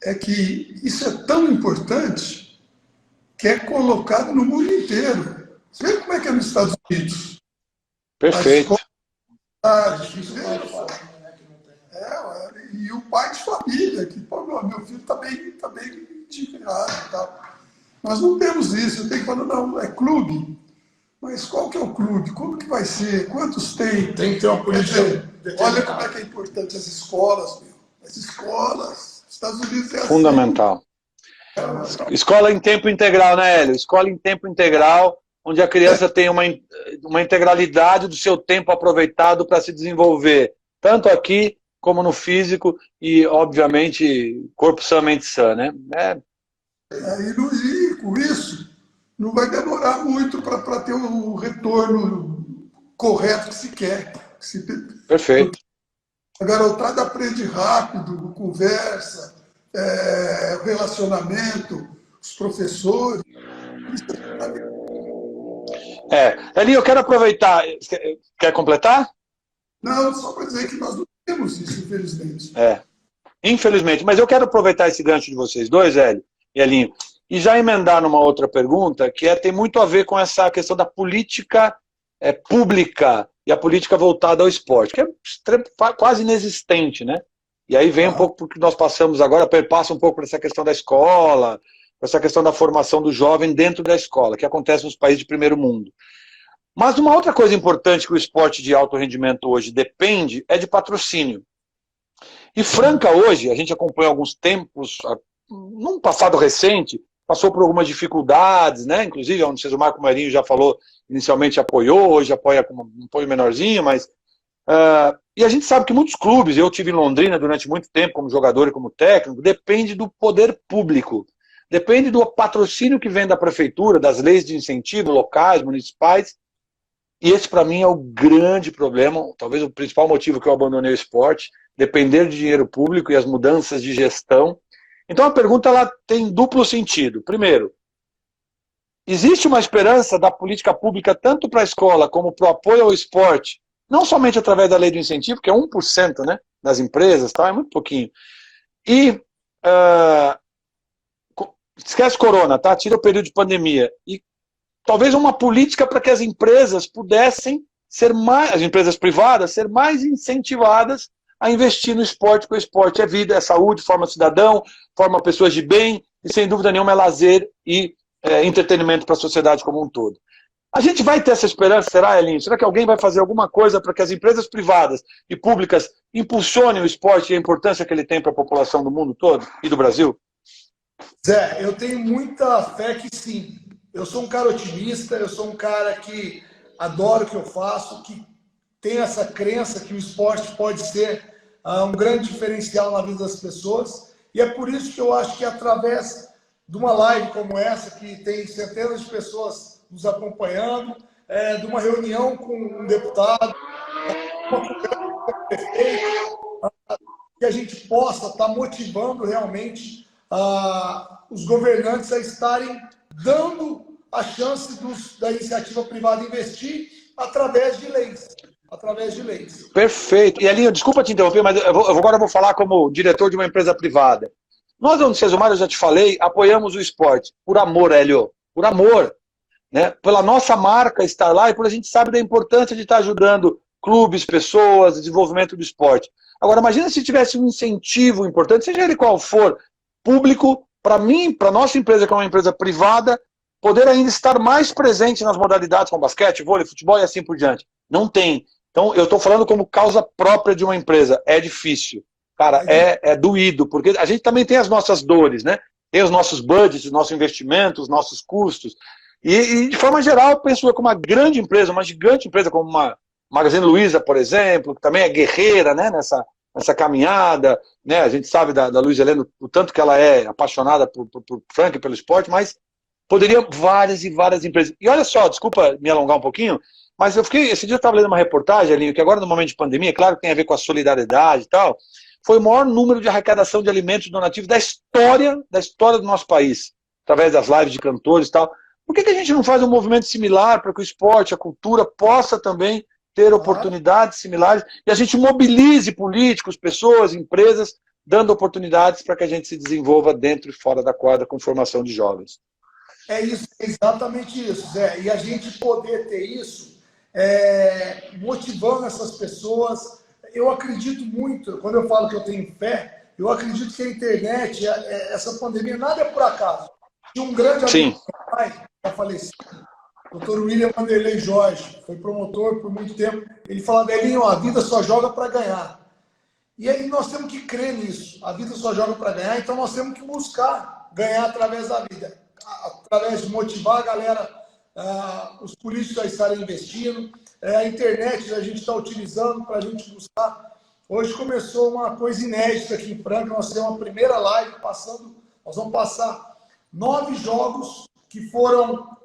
é que isso é tão importante que é colocado no mundo inteiro. Você vê como é que é nos Estados Unidos? Perfeito. E o pai de família, que, pô, meu filho está bem indicado e tal. Nós não temos isso. Eu tenho que falar, não, é clube. Mas qual que é o clube? Como que vai ser? Quantos tem? Tem que ter uma política. Olha como é que é importante as escolas, meu. As escolas. Os Estados Unidos é assim. Fundamental. Escola em tempo integral, né, Hélio? Escola em tempo integral, onde a criança tem uma integralidade do seu tempo aproveitado para se desenvolver, tanto aqui como no físico e, obviamente, corpo sã, mente sã, né? E com isso, não vai demorar muito para ter o retorno correto que se quer. Perfeito. A garotada aprende rápido, conversa, relacionamento, os professores. Elinho, eu quero aproveitar. Quer completar? Não, só para dizer que nós não temos isso, infelizmente. Infelizmente. Mas eu quero aproveitar esse gancho de vocês dois, Hélio e Elinho, e já emendar numa outra pergunta, que tem muito a ver com essa questão da política pública e a política voltada ao esporte, que é quase inexistente, né? E aí vem um pouco porque nós passamos agora, perpassa um pouco por essa questão da escola, por essa questão da formação do jovem dentro da escola, que acontece nos países de primeiro mundo. Mas uma outra coisa importante que o esporte de alto rendimento hoje depende é de patrocínio. E Franca hoje, a gente acompanha alguns tempos, num passado recente, passou por algumas dificuldades, né? Inclusive, onde o Cesumar Marinho já falou, inicialmente apoiou, hoje apoia com um apoio menorzinho, mas... e a gente sabe que muitos clubes, eu tive em Londrina durante muito tempo como jogador e como técnico, depende do poder público, depende do patrocínio que vem da prefeitura, das leis de incentivo locais, municipais, e esse para mim é o grande problema, talvez o principal motivo que eu abandonei o esporte, depender de dinheiro público e as mudanças de gestão. Então a pergunta ela tem duplo sentido. Primeiro, existe uma esperança da política pública tanto para a escola como para o apoio ao esporte, não somente através da lei do incentivo, que é 1%, né, das empresas, tá? É muito pouquinho. E esquece corona, tá? Tira o período de pandemia. E talvez uma política para que as empresas pudessem ser mais, as empresas privadas, ser mais incentivadas a investir no esporte, porque o esporte é vida, é saúde, forma cidadão, forma pessoas de bem, e sem dúvida nenhuma é lazer e entretenimento para a sociedade como um todo. A gente vai ter essa esperança, será, Elinho? Será que alguém vai fazer alguma coisa para que as empresas privadas e públicas impulsionem o esporte e a importância que ele tem para a população do mundo todo e do Brasil? Zé, eu tenho muita fé que sim. Eu sou um cara otimista, eu sou um cara que adoro o que eu faço, que tem essa crença que o esporte pode ser um grande diferencial na vida das pessoas. E é por isso que eu acho que através de uma live como essa, que tem centenas de pessoas nos acompanhando, de uma reunião com um deputado, uma conversa com o prefeito, que a gente possa estar motivando realmente os governantes a estarem dando a chance da iniciativa privada investir através de leis. Através de leis. Perfeito. E Elinho, desculpa te interromper, mas agora eu vou falar como diretor de uma empresa privada. Nós, no Cesumar, eu já te falei, apoiamos o esporte. Por amor, Hélio. Por amor. Né? Pela nossa marca estar lá e por a gente sabe da importância de estar ajudando clubes, pessoas, desenvolvimento do esporte. Agora, imagina se tivesse um incentivo importante, seja ele qual for, público, para mim, para a nossa empresa, que é uma empresa privada, poder ainda estar mais presente nas modalidades como basquete, vôlei, futebol e assim por diante. Não tem. Então, eu estou falando como causa própria de uma empresa. É difícil. Cara, é doído, porque a gente também tem as nossas dores, né? Tem os nossos budgets, os nossos investimentos, os nossos custos. E de forma geral, eu penso que uma grande empresa, uma gigante empresa como uma Magazine Luiza, por exemplo, que também é guerreira, né, nessa caminhada, né? A gente sabe da Luiza Helena, o tanto que ela é apaixonada por Franca e pelo esporte, mas poderiam várias e várias empresas. E olha só, desculpa me alongar um pouquinho, mas esse dia eu estava lendo uma reportagem, Alinho, que agora no momento de pandemia, claro que tem a ver com a solidariedade e tal, foi o maior número de arrecadação de alimentos donativos da história do nosso país, através das lives de cantores e tal. Por que a gente não faz um movimento similar para que o esporte, a cultura possa também ter oportunidades similares e a gente mobilize políticos, pessoas, empresas, dando oportunidades para que a gente se desenvolva dentro e fora da quadra com formação de jovens? É isso, exatamente isso, Zé. E a gente poder ter isso motivando essas pessoas. Eu acredito muito, quando eu falo que eu tenho fé, eu acredito que a internet, essa pandemia, nada é por acaso. Tinha um grande amigo do meu pai, já falecido, Dr. William Vanderlei Jorge, foi promotor por muito tempo. Ele falava, Elinho, a vida só joga para ganhar. E aí nós temos que crer nisso. A vida só joga para ganhar, então nós temos que buscar ganhar através da vida. Através de motivar a galera, os políticos a estarem investindo, a internet a gente está utilizando para a gente buscar. Hoje começou uma coisa inédita aqui em Franca, nós temos uma primeira live nós vamos passar 9 jogos que foram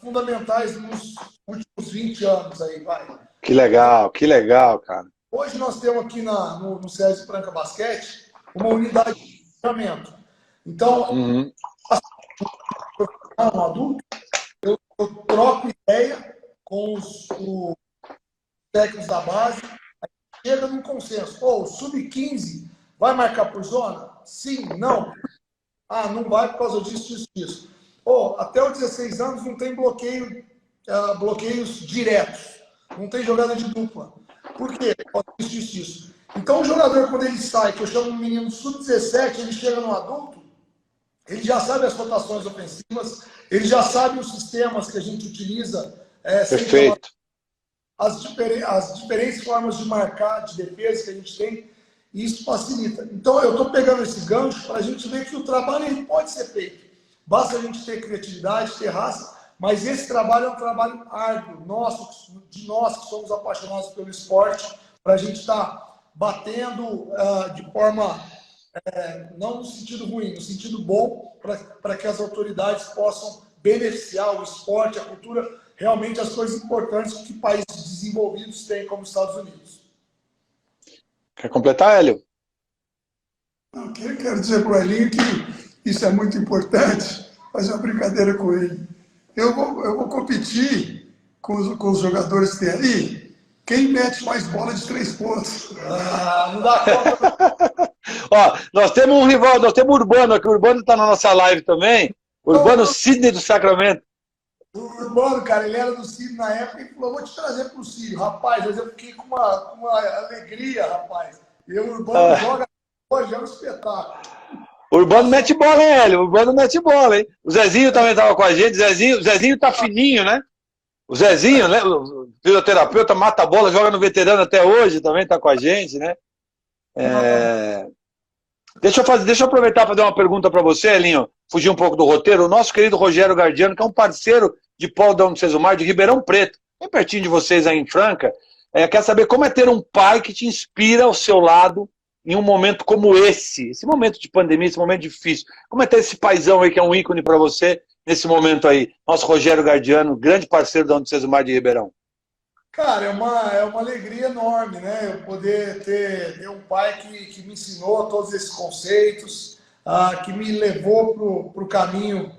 fundamentais nos últimos 20 anos aí, vai. Que legal, cara. Hoje nós temos aqui no SESI Franca Basquete uma unidade de treinamento. Então, um adulto, eu troco ideia com os técnicos da base, a gente chega num consenso consenso. Pô, o sub-15 vai marcar por zona? Sim, não. Ah, não vai por causa disso, disso. Pô, até os 16 anos não tem bloqueios diretos. Não tem jogada de dupla. Por quê? Por causa disso. Então o jogador, quando ele sai, que eu chamo um menino sub-17, ele chega no adulto, ele já sabe as rotações ofensivas, ele já sabe os sistemas que a gente utiliza. Perfeito. As diferentes formas de marcar, de defesa que a gente tem, e isso facilita. Então, eu estou pegando esse gancho para a gente ver que o trabalho ele pode ser feito. Basta a gente ter criatividade, ter raça, mas esse trabalho é um trabalho árduo, de nós que somos apaixonados pelo esporte, para a gente estar batendo de forma, não no sentido ruim, no sentido bom, para que as autoridades possam beneficiar o esporte, a cultura, realmente as coisas importantes que países desenvolvidos têm, como os Estados Unidos. Quer completar, Hélio? Eu quero dizer para o Elinho que isso é muito importante, fazer uma brincadeira com ele. Eu vou competir com os jogadores que tem ali, quem mete mais bola de 3 pontos. Não dá conta. Ó, nós temos um rival, nós temos o Urbano aqui, o Urbano está na nossa live também, o Urbano Sidney do Sacramento. O Urbano, cara, ele era do Sírio na época e falou, vou te trazer para o Sírio. Rapaz, eu fiquei com uma alegria, rapaz. E o Urbano joga hoje, é um espetáculo. O Urbano mete bola, hein, Hélio? O Urbano mete bola, hein? O Zezinho também estava com a gente, o Zezinho tá fininho, né? O Zezinho, né? O fisioterapeuta mata a bola, joga no veterano até hoje, também tá com a gente, né? Deixa eu aproveitar para fazer uma pergunta para você, Elinho, fugir um pouco do roteiro. O nosso querido Rogério Gardiano, que é um parceiro de Polo Dom Cesumar, de Ribeirão Preto, bem pertinho de vocês aí em Franca, quer saber como é ter um pai que te inspira ao seu lado em um momento como esse momento de pandemia, esse momento difícil. Como é ter esse paizão aí que é um ícone para você nesse momento aí? Nosso Rogério Gardiano, grande parceiro do Dom Cesumar de Ribeirão. Cara, é uma alegria enorme, né? Eu poder ter um pai que me ensinou todos esses conceitos, que me levou para o caminho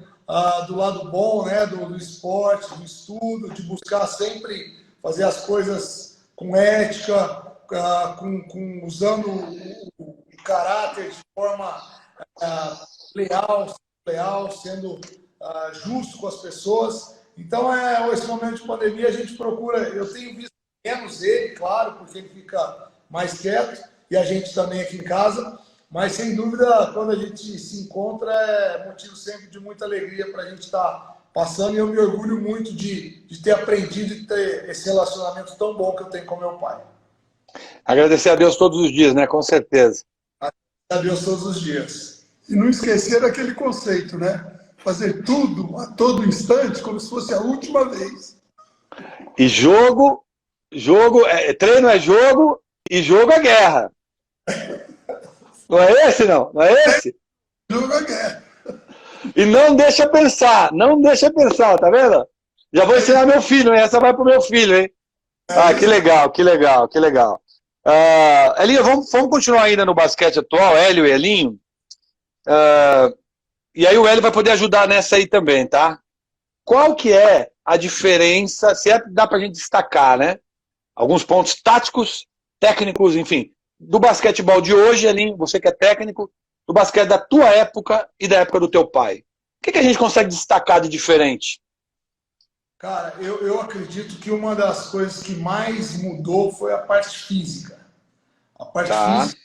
do lado bom, né? Do esporte, do estudo, de buscar sempre fazer as coisas com ética, usando o caráter de forma leal, sendo justo com as pessoas. Então, esse momento de pandemia, a gente procura... Eu tenho visto menos ele, claro, porque ele fica mais quieto, e a gente também aqui em casa, mas, sem dúvida, quando a gente se encontra, é motivo sempre de muita alegria para a gente estar passando, e eu me orgulho muito de ter aprendido e ter esse relacionamento tão bom que eu tenho com meu pai. Agradecer a Deus todos os dias, né? Com certeza. Agradecer a Deus todos os dias. E não esquecer aquele conceito, né? Fazer tudo a todo instante como se fosse a última vez. E treino é jogo e jogo é guerra. Não é esse, não? Não é esse? Jogo é guerra. E não deixa pensar, tá vendo? Já vou ensinar meu filho, hein? Essa vai pro meu filho, hein? Que legal, que legal, que legal. Elinho, vamos continuar ainda no basquete atual, Hélio e Elinho. E aí o Hélio vai poder ajudar nessa aí também, tá? Qual que é a diferença, se dá pra gente destacar, né? Alguns pontos táticos, técnicos, enfim, do basquetebol de hoje, Elinho, você que é técnico, do basquete da tua época e da época do teu pai. O que a gente consegue destacar de diferente? Cara, eu acredito que uma das coisas que mais mudou foi a parte física. A parte física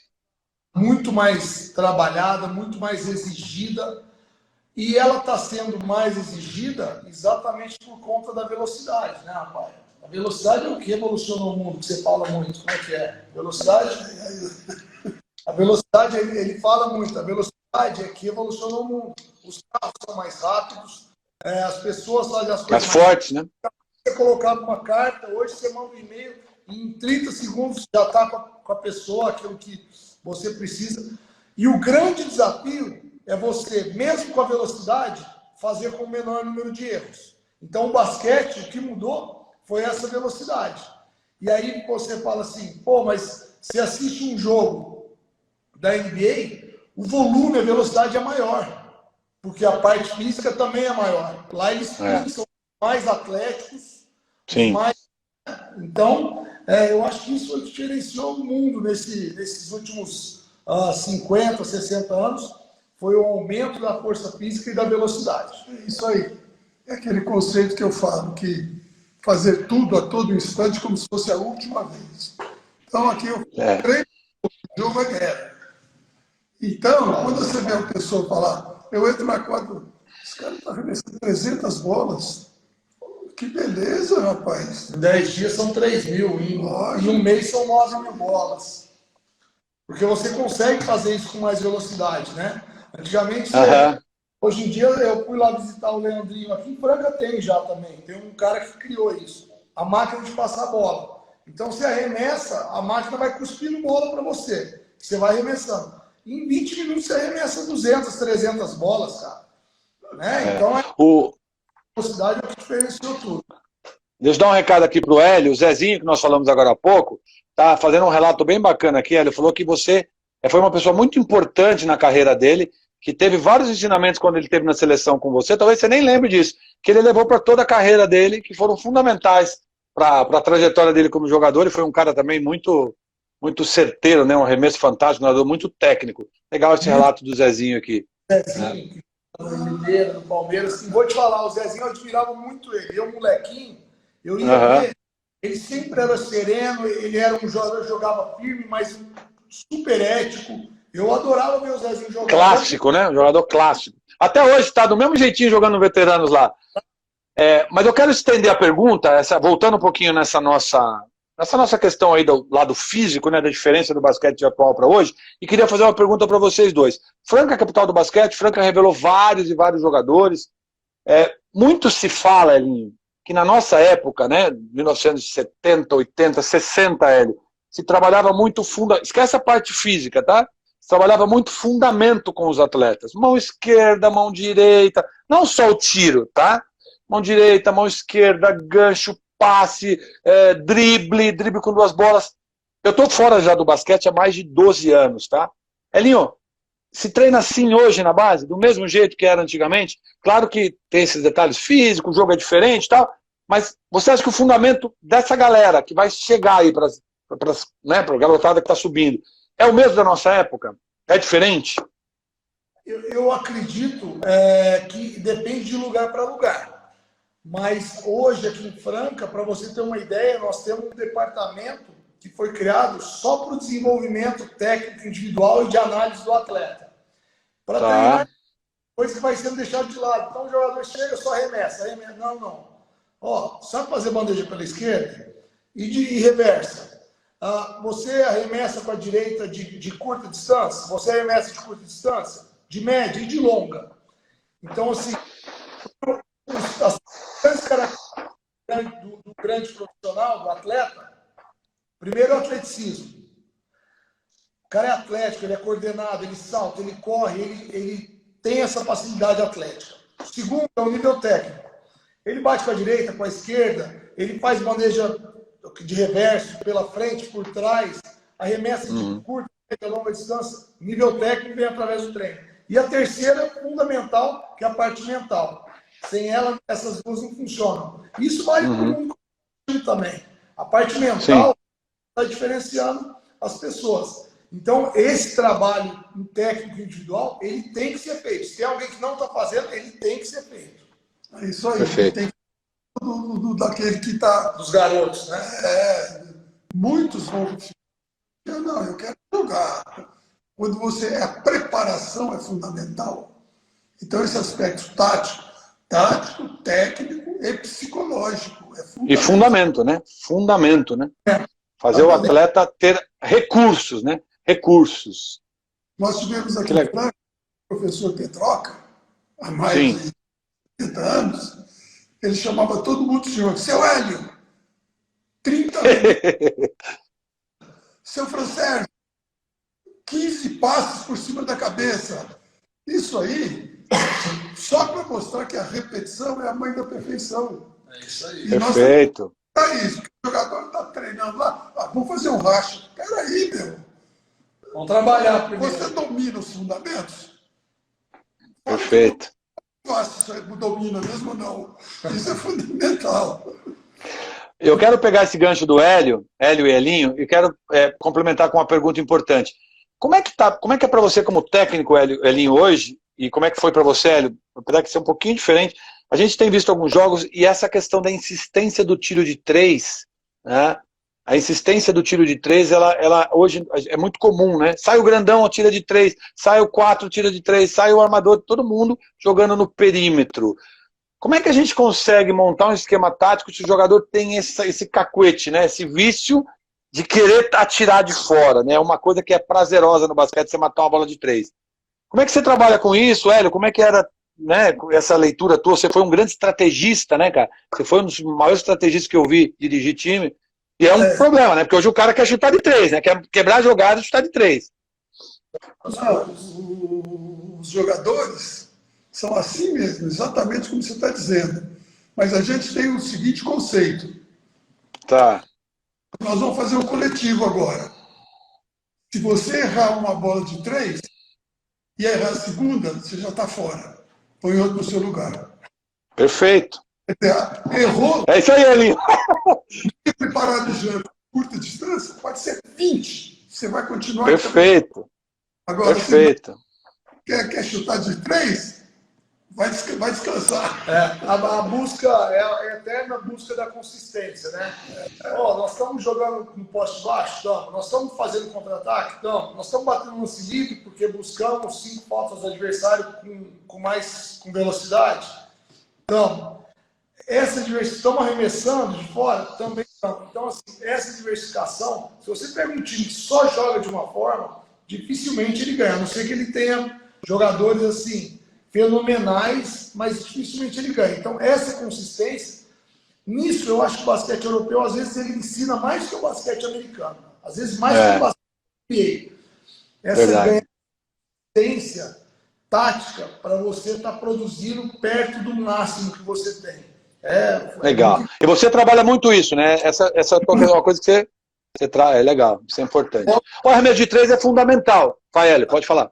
muito mais trabalhada, muito mais exigida, e ela está sendo mais exigida exatamente por conta da velocidade, né, rapaz? A velocidade é o que evolucionou o mundo, que você fala muito, como é que é? A velocidade, ele fala muito, a velocidade é que evolucionou o mundo. Os carros são mais rápidos, as pessoas fazem as coisas mais fortes, né? Você colocar uma carta, hoje você manda um e-mail, em 30 segundos já está com a pessoa, aquilo que você precisa. E o grande desafio é você, mesmo com a velocidade, fazer com o menor número de erros. Então, o basquete, o que mudou foi essa velocidade. E aí você fala assim, pô, mas se assiste um jogo da NBA, o volume, a velocidade é maior. Porque a parte física também é maior. Lá eles são mais atléticos. Sim. Então, Eu acho que isso diferenciou o mundo nesses últimos 50, 60 anos, foi o aumento da força física e da velocidade. É isso aí. É aquele conceito que eu falo, que fazer tudo a todo instante como se fosse a última vez. Então, aqui eu treino, o jogo é guerra. Então, quando você vê a pessoa falar, eu entro na quadra, esse cara está arremessando 300 bolas. Que beleza, rapaz. Em 10 dias são 3.000, em um mês são 9.000 bolas. Porque você consegue fazer isso com mais velocidade, né? Antigamente, hoje em dia, eu fui lá visitar o Leandrinho aqui, em Franca tem já também. Tem um cara que criou isso. A máquina de passar bola. Então, você arremessa, a máquina vai cuspindo bola para você. Você vai arremessando. Em 20 minutos, você arremessa 200, 300 bolas, cara. Né? Então, a velocidade é o que diferenciou tudo. Deixa eu dar um recado aqui para o Hélio. O Zezinho, que nós falamos agora há pouco, está fazendo um relato bem bacana aqui. Ele falou que você foi uma pessoa muito importante na carreira dele, que teve vários ensinamentos quando ele esteve na seleção com você. Talvez você nem lembre disso, que ele levou para toda a carreira dele, que foram fundamentais para a trajetória dele como jogador. Ele foi um cara também muito certeiro, né? Um arremesso fantástico, um jogador muito técnico. Legal esse relato do Zezinho aqui. Zezinho, no Palmeiras. Assim, vou te falar, o Zezinho, eu admirava muito ele. Eu, molequinho, eu ia ver, ele sempre era sereno, ele era um jogador que jogava firme, mas super ético. Eu adorava ver o Zezinho jogar. Clássico, né? Um jogador clássico. Até hoje está do mesmo jeitinho jogando no Veteranos lá. Mas eu quero estender a pergunta, voltando um pouquinho nessa nossa questão aí do lado físico, né, da diferença do basquete atual para hoje, e queria fazer uma pergunta para vocês dois. Franca é a capital do basquete, Franca revelou vários e vários jogadores. Muito se fala, Elinho, que na nossa época, né, 1970, 80, 60, Hélio, se trabalhava muito esquece a parte física, tá? Se trabalhava muito fundamento com os atletas. Mão esquerda, mão direita, não só o tiro, tá? Mão direita, mão esquerda, gancho, passe, drible com 2 bolas. Eu tô fora já do basquete há mais de 12 anos, tá? Elinho, se treina assim hoje na base, do mesmo jeito que era antigamente? Claro que tem esses detalhes físicos, o jogo é diferente e tal, mas você acha que o fundamento dessa galera que vai chegar aí para a garotada que está subindo é o mesmo da nossa época? É diferente? Eu acredito que depende de lugar para lugar. Mas hoje, aqui em Franca, para você ter uma ideia, nós temos um departamento que foi criado só para o desenvolvimento técnico individual e de análise do atleta. Para treinar, coisa que vai sendo deixada de lado. Então o jogador chega, só arremessa. Não. Sabe fazer bandeja pela esquerda? E reversa. Você arremessa com a direita de curta distância, você arremessa de curta distância, de média e de longa. Então, assim, as grandes características do grande profissional, do atleta, primeiro é o atleticismo. O cara é atlético, ele é coordenado, ele salta, ele corre, ele tem essa facilidade atlética. O segundo é o nível técnico. Ele bate com a direita, com a esquerda, ele faz bandeja de reverso, pela frente, por trás, arremessa de curta, média, longa distância. O nível técnico vem através do treino. E a terceira, fundamental, que é a parte mental. Sem ela, essas duas não funcionam. Isso vale para o mundo também. A parte mental está diferenciando as pessoas. Então, esse trabalho no técnico individual, ele tem que ser feito. Se tem alguém que não está fazendo, ele tem que ser feito. É isso aí. Perfeito. Tem daquele que está... Dos garotos, né? Muitos vão... Não, eu quero jogar. Quando a preparação é fundamental. Então, esse aspecto tático, técnico e psicológico. E fundamento, né? Fundamento, né? Fazer o atleta ter recursos, né? Recursos. Nós tivemos aqui no Franca o professor Petroca, há mais de 30 anos. Ele chamava todo mundo de senhor. Seu Hélio, 30 anos. Seu Francérgio, 15 passos por cima da cabeça. Isso aí, só para mostrar que a repetição é a mãe da perfeição. É isso aí. Perfeito. É isso, o jogador está treinando lá, vamos fazer um racha. Peraí, meu. Vamos trabalhar primeiro. Você domina os fundamentos? Perfeito. Não faço isso aí, domina mesmo não. Isso é fundamental. Eu quero pegar esse gancho do Hélio e Elinho, e quero complementar com uma pergunta importante. Como é que é para você como técnico, Elinho, hoje, e como é que foi para você, Hélio? Apesar de ser um pouquinho diferente, a gente tem visto alguns jogos e essa questão da insistência do tiro de três, né? A insistência do tiro de três, ela hoje é muito comum, né? Sai o grandão, tira de três, sai o 4, tira de três, sai o armador, todo mundo jogando no perímetro. Como é que a gente consegue montar um esquema tático se o jogador tem esse cacuete, né? Esse vício de querer atirar de fora, né? Uma coisa que é prazerosa no basquete, você matar uma bola de três. Como é que você trabalha com isso, Hélio? Como é que era, né, essa leitura tua? Você foi um grande estrategista, né, cara? Você foi um dos maiores estrategistas que eu vi dirigir time. E é um problema, né? Porque hoje o cara quer chutar de três, né? Quer quebrar a jogada e chutar de três. Os jogadores são assim mesmo, exatamente como você está dizendo. Mas a gente tem o seguinte conceito. Tá. Nós vamos fazer um coletivo agora. Se você errar uma bola de três e errar a segunda, você já está fora. Põe outro no seu lugar. Perfeito. Errou. É isso aí, Elinho. Preparar de jump curta distância, pode ser 20. Você vai continuar. Perfeito. Agora, perfeito. Quer chutar de três? Vai descansar. A busca é a eterna busca da consistência, né? Nós estamos jogando no poste baixo? Não. Nós estamos fazendo contra-ataque? Não. Nós estamos batendo no lance livre porque buscamos 5 faltas do adversário com velocidade? Não. Essa diversidade, estamos arremessando de fora? Também não. Então, assim, essa diversificação, se você pega um time que só joga de uma forma, dificilmente ele ganha, a não ser que ele tenha jogadores assim, fenomenais, mas dificilmente ele ganha. Então, essa consistência, nisso eu acho que o basquete europeu, às vezes, ele ensina mais que o basquete americano. Às vezes, mais que o basquete NBA. Essa consistência tática para você estar produzindo perto do máximo que você tem. Legal. E você trabalha muito isso, né? Essa é uma coisa que você traz. É legal, isso é importante. O arremesso de três é fundamental. Fael, pode falar.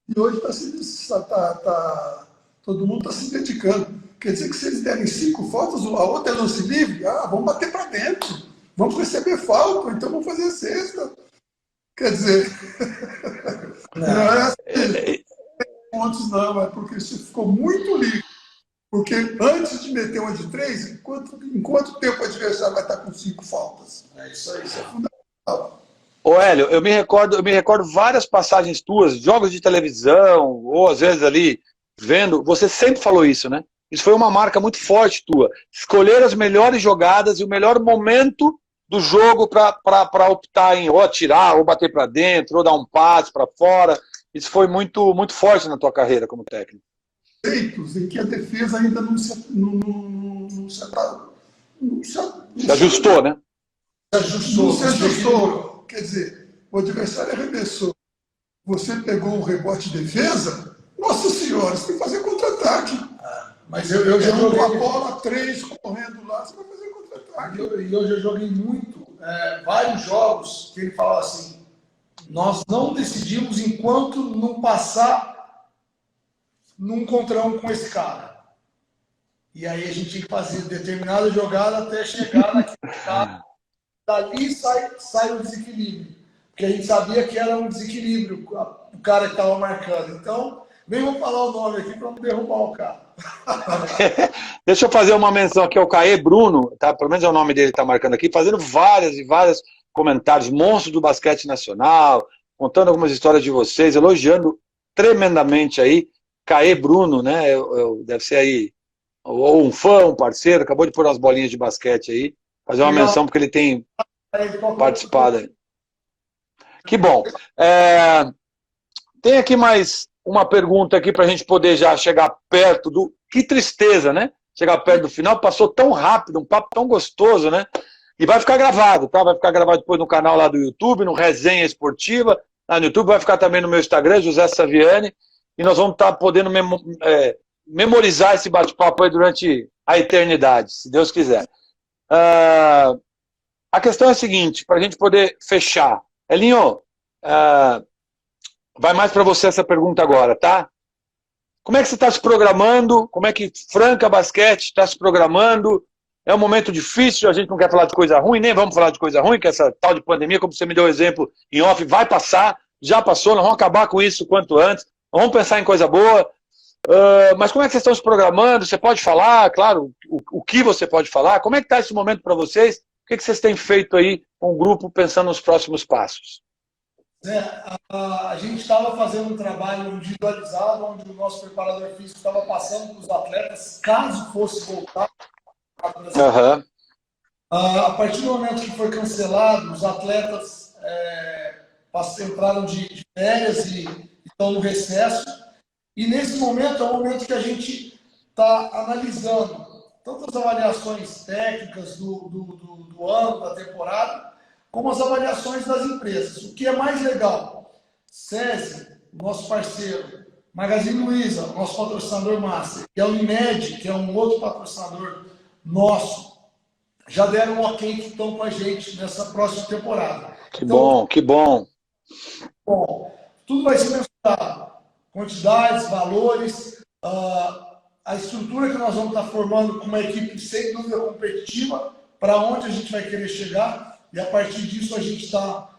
E hoje todo mundo está se dedicando. Quer dizer que se eles derem 5 faltas, a outra é lance livre, vamos bater para dentro. Vamos receber falta, então vamos fazer cesta. Quer dizer, não é assim, pontos não, é porque isso ficou muito livre. Porque antes de meter uma de 3, em quanto tempo o adversário vai estar com 5 faltas? Isso é fundamental. Ô Hélio, eu me recordo várias passagens tuas, jogos de televisão, ou às vezes ali, vendo, você sempre falou isso, né? Isso foi uma marca muito forte tua. Escolher as melhores jogadas e o melhor momento do jogo para optar em ou atirar, ou bater para dentro, ou dar um passe para fora. Isso foi muito, muito forte na tua carreira como técnico. Em que a defesa ainda não se ajustou, né? Não se ajustou. Quer dizer, o adversário arremessou. Você pegou o rebote de defesa, nossa senhora, você tem que fazer contra-ataque. Mas eu já joguei com a bola 3 correndo lá, você vai fazer contra-ataque. E hoje eu joguei muito, vários jogos que ele falava assim, nós não decidimos enquanto não passar num contra um com esse cara. E aí a gente tinha que fazer determinada jogada até chegar naquele cara. Dali sai o desequilíbrio. Porque a gente sabia que era um desequilíbrio o cara que estava marcando. Então, nem vou falar o nome aqui para não derrubar o cara. Deixa eu fazer uma menção aqui ao Caê Bruno, tá? Pelo menos é o nome dele que está marcando aqui, fazendo vários comentários, monstros do basquete nacional, contando algumas histórias de vocês, elogiando tremendamente aí. Caê Bruno, né? Deve ser aí ou um fã, um parceiro, acabou de pôr umas bolinhas de basquete aí, fazer uma menção porque ele tem participado aí. Que bom. Tem aqui mais uma pergunta aqui para a gente poder já chegar perto do... Que tristeza, né? Chegar perto do final, passou tão rápido, um papo tão gostoso, né? E vai ficar gravado, tá? Vai ficar gravado depois no canal lá do YouTube, no Resenha Esportiva, lá no YouTube, vai ficar também no meu Instagram, José Saviani, e nós vamos estar podendo memorizar esse bate-papo aí durante a eternidade, se Deus quiser. A questão é a seguinte, para a gente poder fechar. Elinho, vai mais para você essa pergunta agora, tá? Como é que você está se programando? Como é que Franca Basquete está se programando É um momento difícil, a gente não quer falar de coisa ruim, nem vamos falar de coisa ruim, que essa tal de pandemia, como você me deu o exemplo em off, vai passar, já passou, nós vamos acabar com isso o quanto antes, vamos pensar em coisa boa. Mas como é que vocês estão se programando? Você pode falar, claro, o que você pode falar? Como é que está esse momento para vocês? O que vocês têm feito aí com o grupo, pensando nos próximos passos? A gente estava fazendo um trabalho individualizado, onde o nosso preparador físico estava passando para os atletas, caso fosse voltar. A partir do momento que foi cancelado, os atletas entraram de férias e estão no recesso. E nesse momento é o momento que a gente está analisando tanto as avaliações técnicas do ano, da temporada, como as avaliações das empresas. O que é mais legal? SESI, nosso parceiro, Magazine Luiza, nosso patrocinador master, e a Unimed, que é um outro patrocinador nosso, já deram um ok que estão com a gente nessa próxima temporada. Que bom, que bom. Bom, tudo vai ser mensurado. Quantidades, valores, a estrutura que nós vamos estar formando com uma equipe sem dúvida competitiva, para onde a gente vai querer chegar, e a partir disso a gente está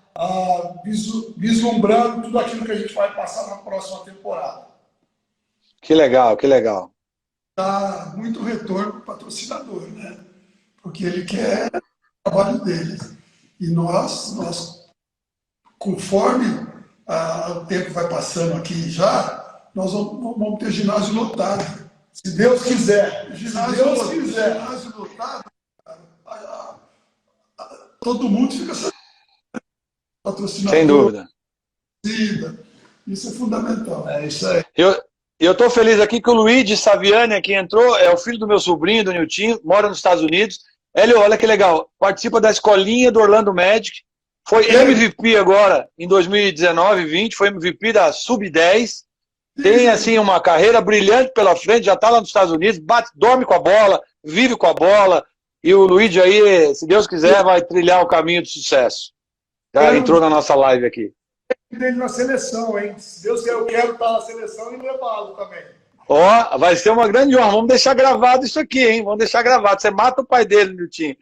vislumbrando tudo aquilo que a gente vai passar na próxima temporada. Que legal, que legal. Dá muito retorno para o patrocinador, né? Porque ele quer o trabalho deles. E nós conforme o tempo vai passando aqui já, nós vamos ter ginásio lotado. Se Deus quiser. Ginásio lotado, todo mundo fica patrocinador. Sem dúvida. Isso é fundamental. É isso aí. Eu estou feliz aqui que o Luigi Saviani aqui entrou, é o filho do meu sobrinho, do Niltinho, mora nos Estados Unidos. Hélio, olha que legal, participa da escolinha do Orlando Magic, foi MVP agora em 2019, 20, foi MVP da Sub-10, tem assim uma carreira brilhante pela frente, já está lá nos Estados Unidos, dorme com a bola, vive com a bola, e o Luigi aí, se Deus quiser, vai trilhar o caminho de sucesso. Já entrou na nossa live aqui. Dele na seleção, hein? Se Deus quiser, eu quero estar na seleção e levá-lo também. Ó, vai ser uma grande honra. Vamos deixar gravado isso aqui, hein? Vamos deixar gravado. Você mata o pai dele, Niltinho.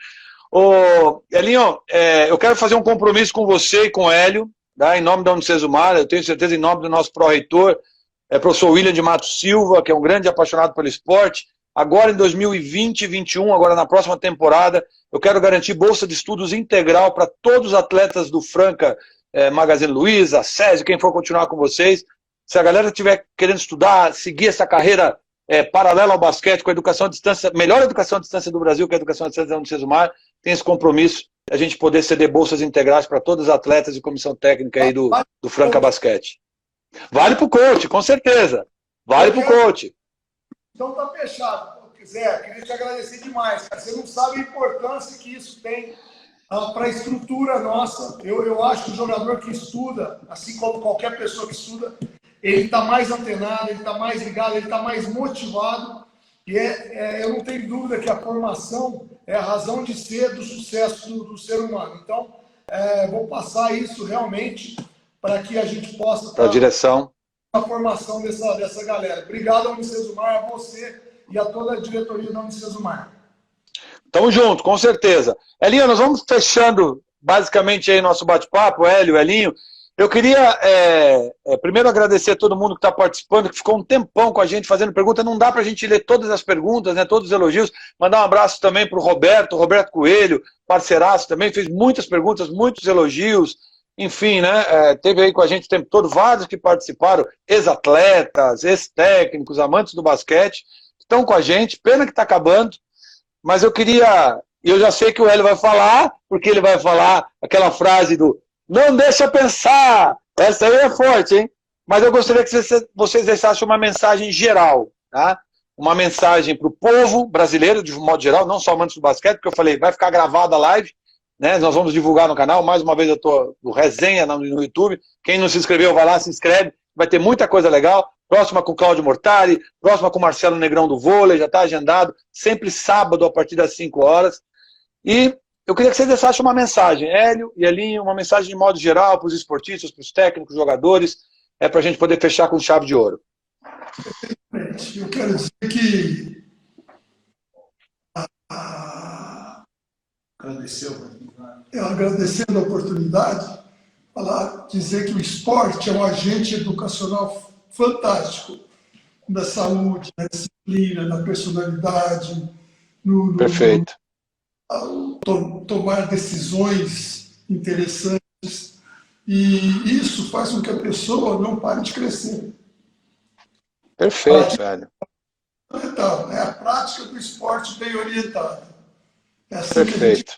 Ô, Elinho, eu quero fazer um compromisso com você e com o Hélio, tá? Em nome da Unicesumar, eu tenho certeza, em nome do nosso pró-reitor, professor William de Matos Silva, que é um grande apaixonado pelo esporte. Agora em 2020 e 2021, agora na próxima temporada, eu quero garantir bolsa de estudos integral para todos os atletas do Franca, Magazine Luiza, SESI, quem for continuar com vocês. Se a galera estiver querendo estudar, seguir essa carreira paralela ao basquete, com a educação à distância, melhor educação à distância do Brasil, que é a educação à distância da Unicesumar, tem esse compromisso, a gente poder ceder bolsas integrais para todos os atletas e comissão técnica aí do Franca Basquete. Vale para o coach, com certeza. Vale para o coach. Então tá fechado. Zé, queria te agradecer demais, cara. Você não sabe a importância que isso tem para a estrutura nossa. Eu acho que o jogador que estuda, assim como qualquer pessoa que estuda, ele está mais antenado, ele está mais ligado, ele está mais motivado. E eu não tenho dúvida que a formação é a razão de ser do sucesso do ser humano. Então, vou passar isso realmente para que a gente possa... Para a direção. A formação dessa galera. Obrigado ao Unicesumar, a você e a toda a diretoria da Unicesumar. Tamo junto, com certeza. Elinho, nós vamos fechando basicamente aí nosso bate-papo, Hélio, Elinho. Eu queria primeiro agradecer a todo mundo que está participando, que ficou um tempão com a gente fazendo pergunta. Não dá para a gente ler todas as perguntas, né, todos os elogios. Mandar um abraço também para o Roberto Coelho, parceiraço também, fez muitas perguntas, muitos elogios. Enfim, né, teve aí com a gente o tempo todo vários que participaram, ex-atletas, ex-técnicos, amantes do basquete, estão com a gente, pena que está acabando, mas eu já sei que o Hélio vai falar, porque ele vai falar aquela frase do não deixa pensar, essa aí é forte, hein? Mas eu gostaria que vocês deixassem uma mensagem geral, tá? Uma mensagem para o povo brasileiro, de um modo geral, não só amantes do basquete, porque eu falei, vai ficar gravada a live, né? Nós vamos divulgar no canal, mais uma vez eu estou no resenha no YouTube, quem não se inscreveu vai lá, se inscreve, vai ter muita coisa legal, próxima com o Cláudio Mortari, próxima com o Marcelo Negrão do vôlei, já está agendado, sempre sábado a partir das 5 horas, e eu queria que vocês deixassem uma mensagem, Hélio e Elinho, uma mensagem de modo geral para os esportistas, para os técnicos, jogadores, para a gente poder fechar com chave de ouro. Eu quero dizer que agradecer a oportunidade. Eu agradecendo a oportunidade, dizer que o esporte é um agente educacional fantástico na saúde, na disciplina, na personalidade, Perfeito. tomar decisões interessantes. E isso faz com que a pessoa não pare de crescer. Perfeito, velho. Então, é a prática do esporte bem orientada. É assim Perfeito.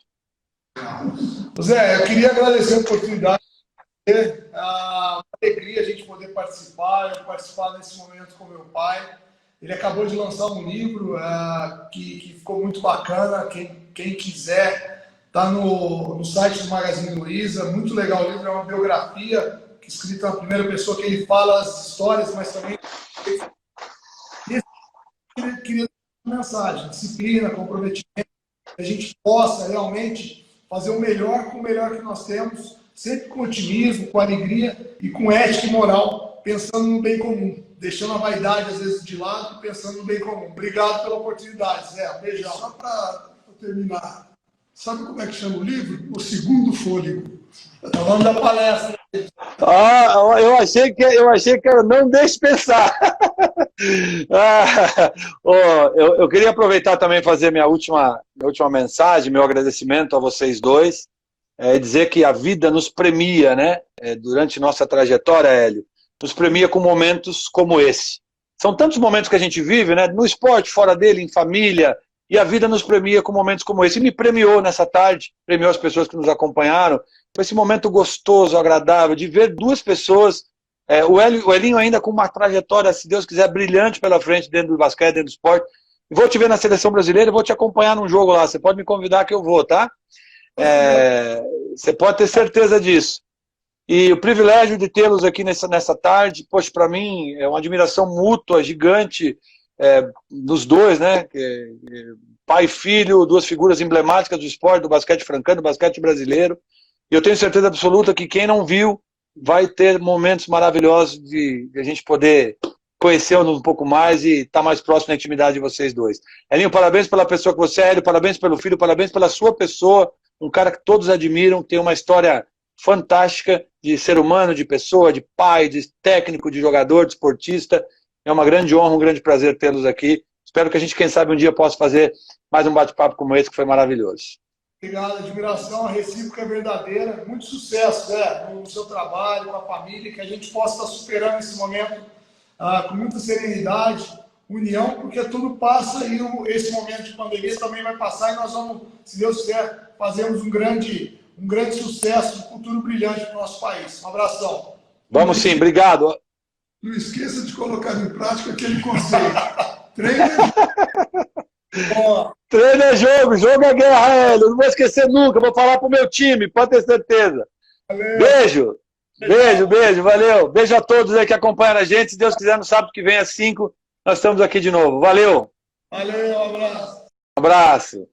Zé, eu queria agradecer a oportunidade. É uma alegria a gente poder participar, eu participar nesse momento com meu pai. Ele acabou de lançar um livro que ficou muito bacana. Quem quiser, está no site do Magazine Luiza. Muito legal o livro, é uma biografia escrita na primeira pessoa, que ele fala as histórias, mas também ele queria dar uma mensagem, disciplina, comprometimento, que a gente possa realmente fazer o melhor com o melhor que nós temos, sempre com otimismo, com alegria e com ética e moral, pensando no bem comum, deixando a vaidade às vezes de lado e pensando no bem comum. Obrigado pela oportunidade, Zé. Beijão. Só para terminar, sabe como é que chama o livro? O Segundo Fôlego. Tá falando da palestra. Eu achei que era Não Deixe Pensar. Eu queria aproveitar também e fazer minha última mensagem, meu agradecimento a vocês dois, dizer que a vida nos premia, né? Durante nossa trajetória, Hélio, nos premia com momentos como esse. São tantos momentos que a gente vive, né? No esporte, fora dele, em família, e a vida nos premia com momentos como esse. E me premiou nessa tarde, premiou as pessoas que nos acompanharam, com esse momento gostoso, agradável, de ver duas pessoas, o Elinho ainda com uma trajetória, se Deus quiser, brilhante pela frente dentro do basquete, dentro do esporte. Vou te ver na Seleção Brasileira, vou te acompanhar num jogo lá, você pode me convidar que eu vou, tá? Você pode ter certeza disso. E o privilégio de tê-los aqui nessa tarde, poxa, para mim é uma admiração mútua, gigante, dos dois, né? Pai e filho, duas figuras emblemáticas do esporte, do basquete francano, do basquete brasileiro. E eu tenho certeza absoluta que quem não viu vai ter momentos maravilhosos de a gente poder conhecê-los um pouco mais e estar mais próximo da intimidade de vocês dois. Elinho, parabéns pela pessoa que você é, Hélio, parabéns pelo filho, parabéns pela sua pessoa, um cara que todos admiram, tem uma história fantástica de ser humano, de pessoa, de pai, de técnico, de jogador, de esportista. É uma grande honra, um grande prazer tê-los aqui. Espero que a gente, quem sabe, um dia possa fazer mais um bate-papo como esse, que foi maravilhoso. Obrigado, admiração, a recíproca é verdadeira. Muito sucesso, Zé, no seu trabalho, com a família, que a gente possa estar superando esse momento com muita serenidade, união, porque tudo passa e esse momento de pandemia também vai passar e nós vamos, se Deus quiser, fazermos um grande sucesso, um futuro brilhante para o nosso país. Um abração. Vamos sim, obrigado. Não esqueça de colocar em prática aquele conceito. Treino Treino é jogo é guerra, Hélio. Não vou esquecer nunca, vou falar pro meu time, pode ter certeza. Valeu. Beijo, valeu. Beijo a todos aí que acompanham a gente. Se Deus quiser, no sábado que vem às 5, nós estamos aqui de novo. Valeu. Valeu, um abraço. Um abraço.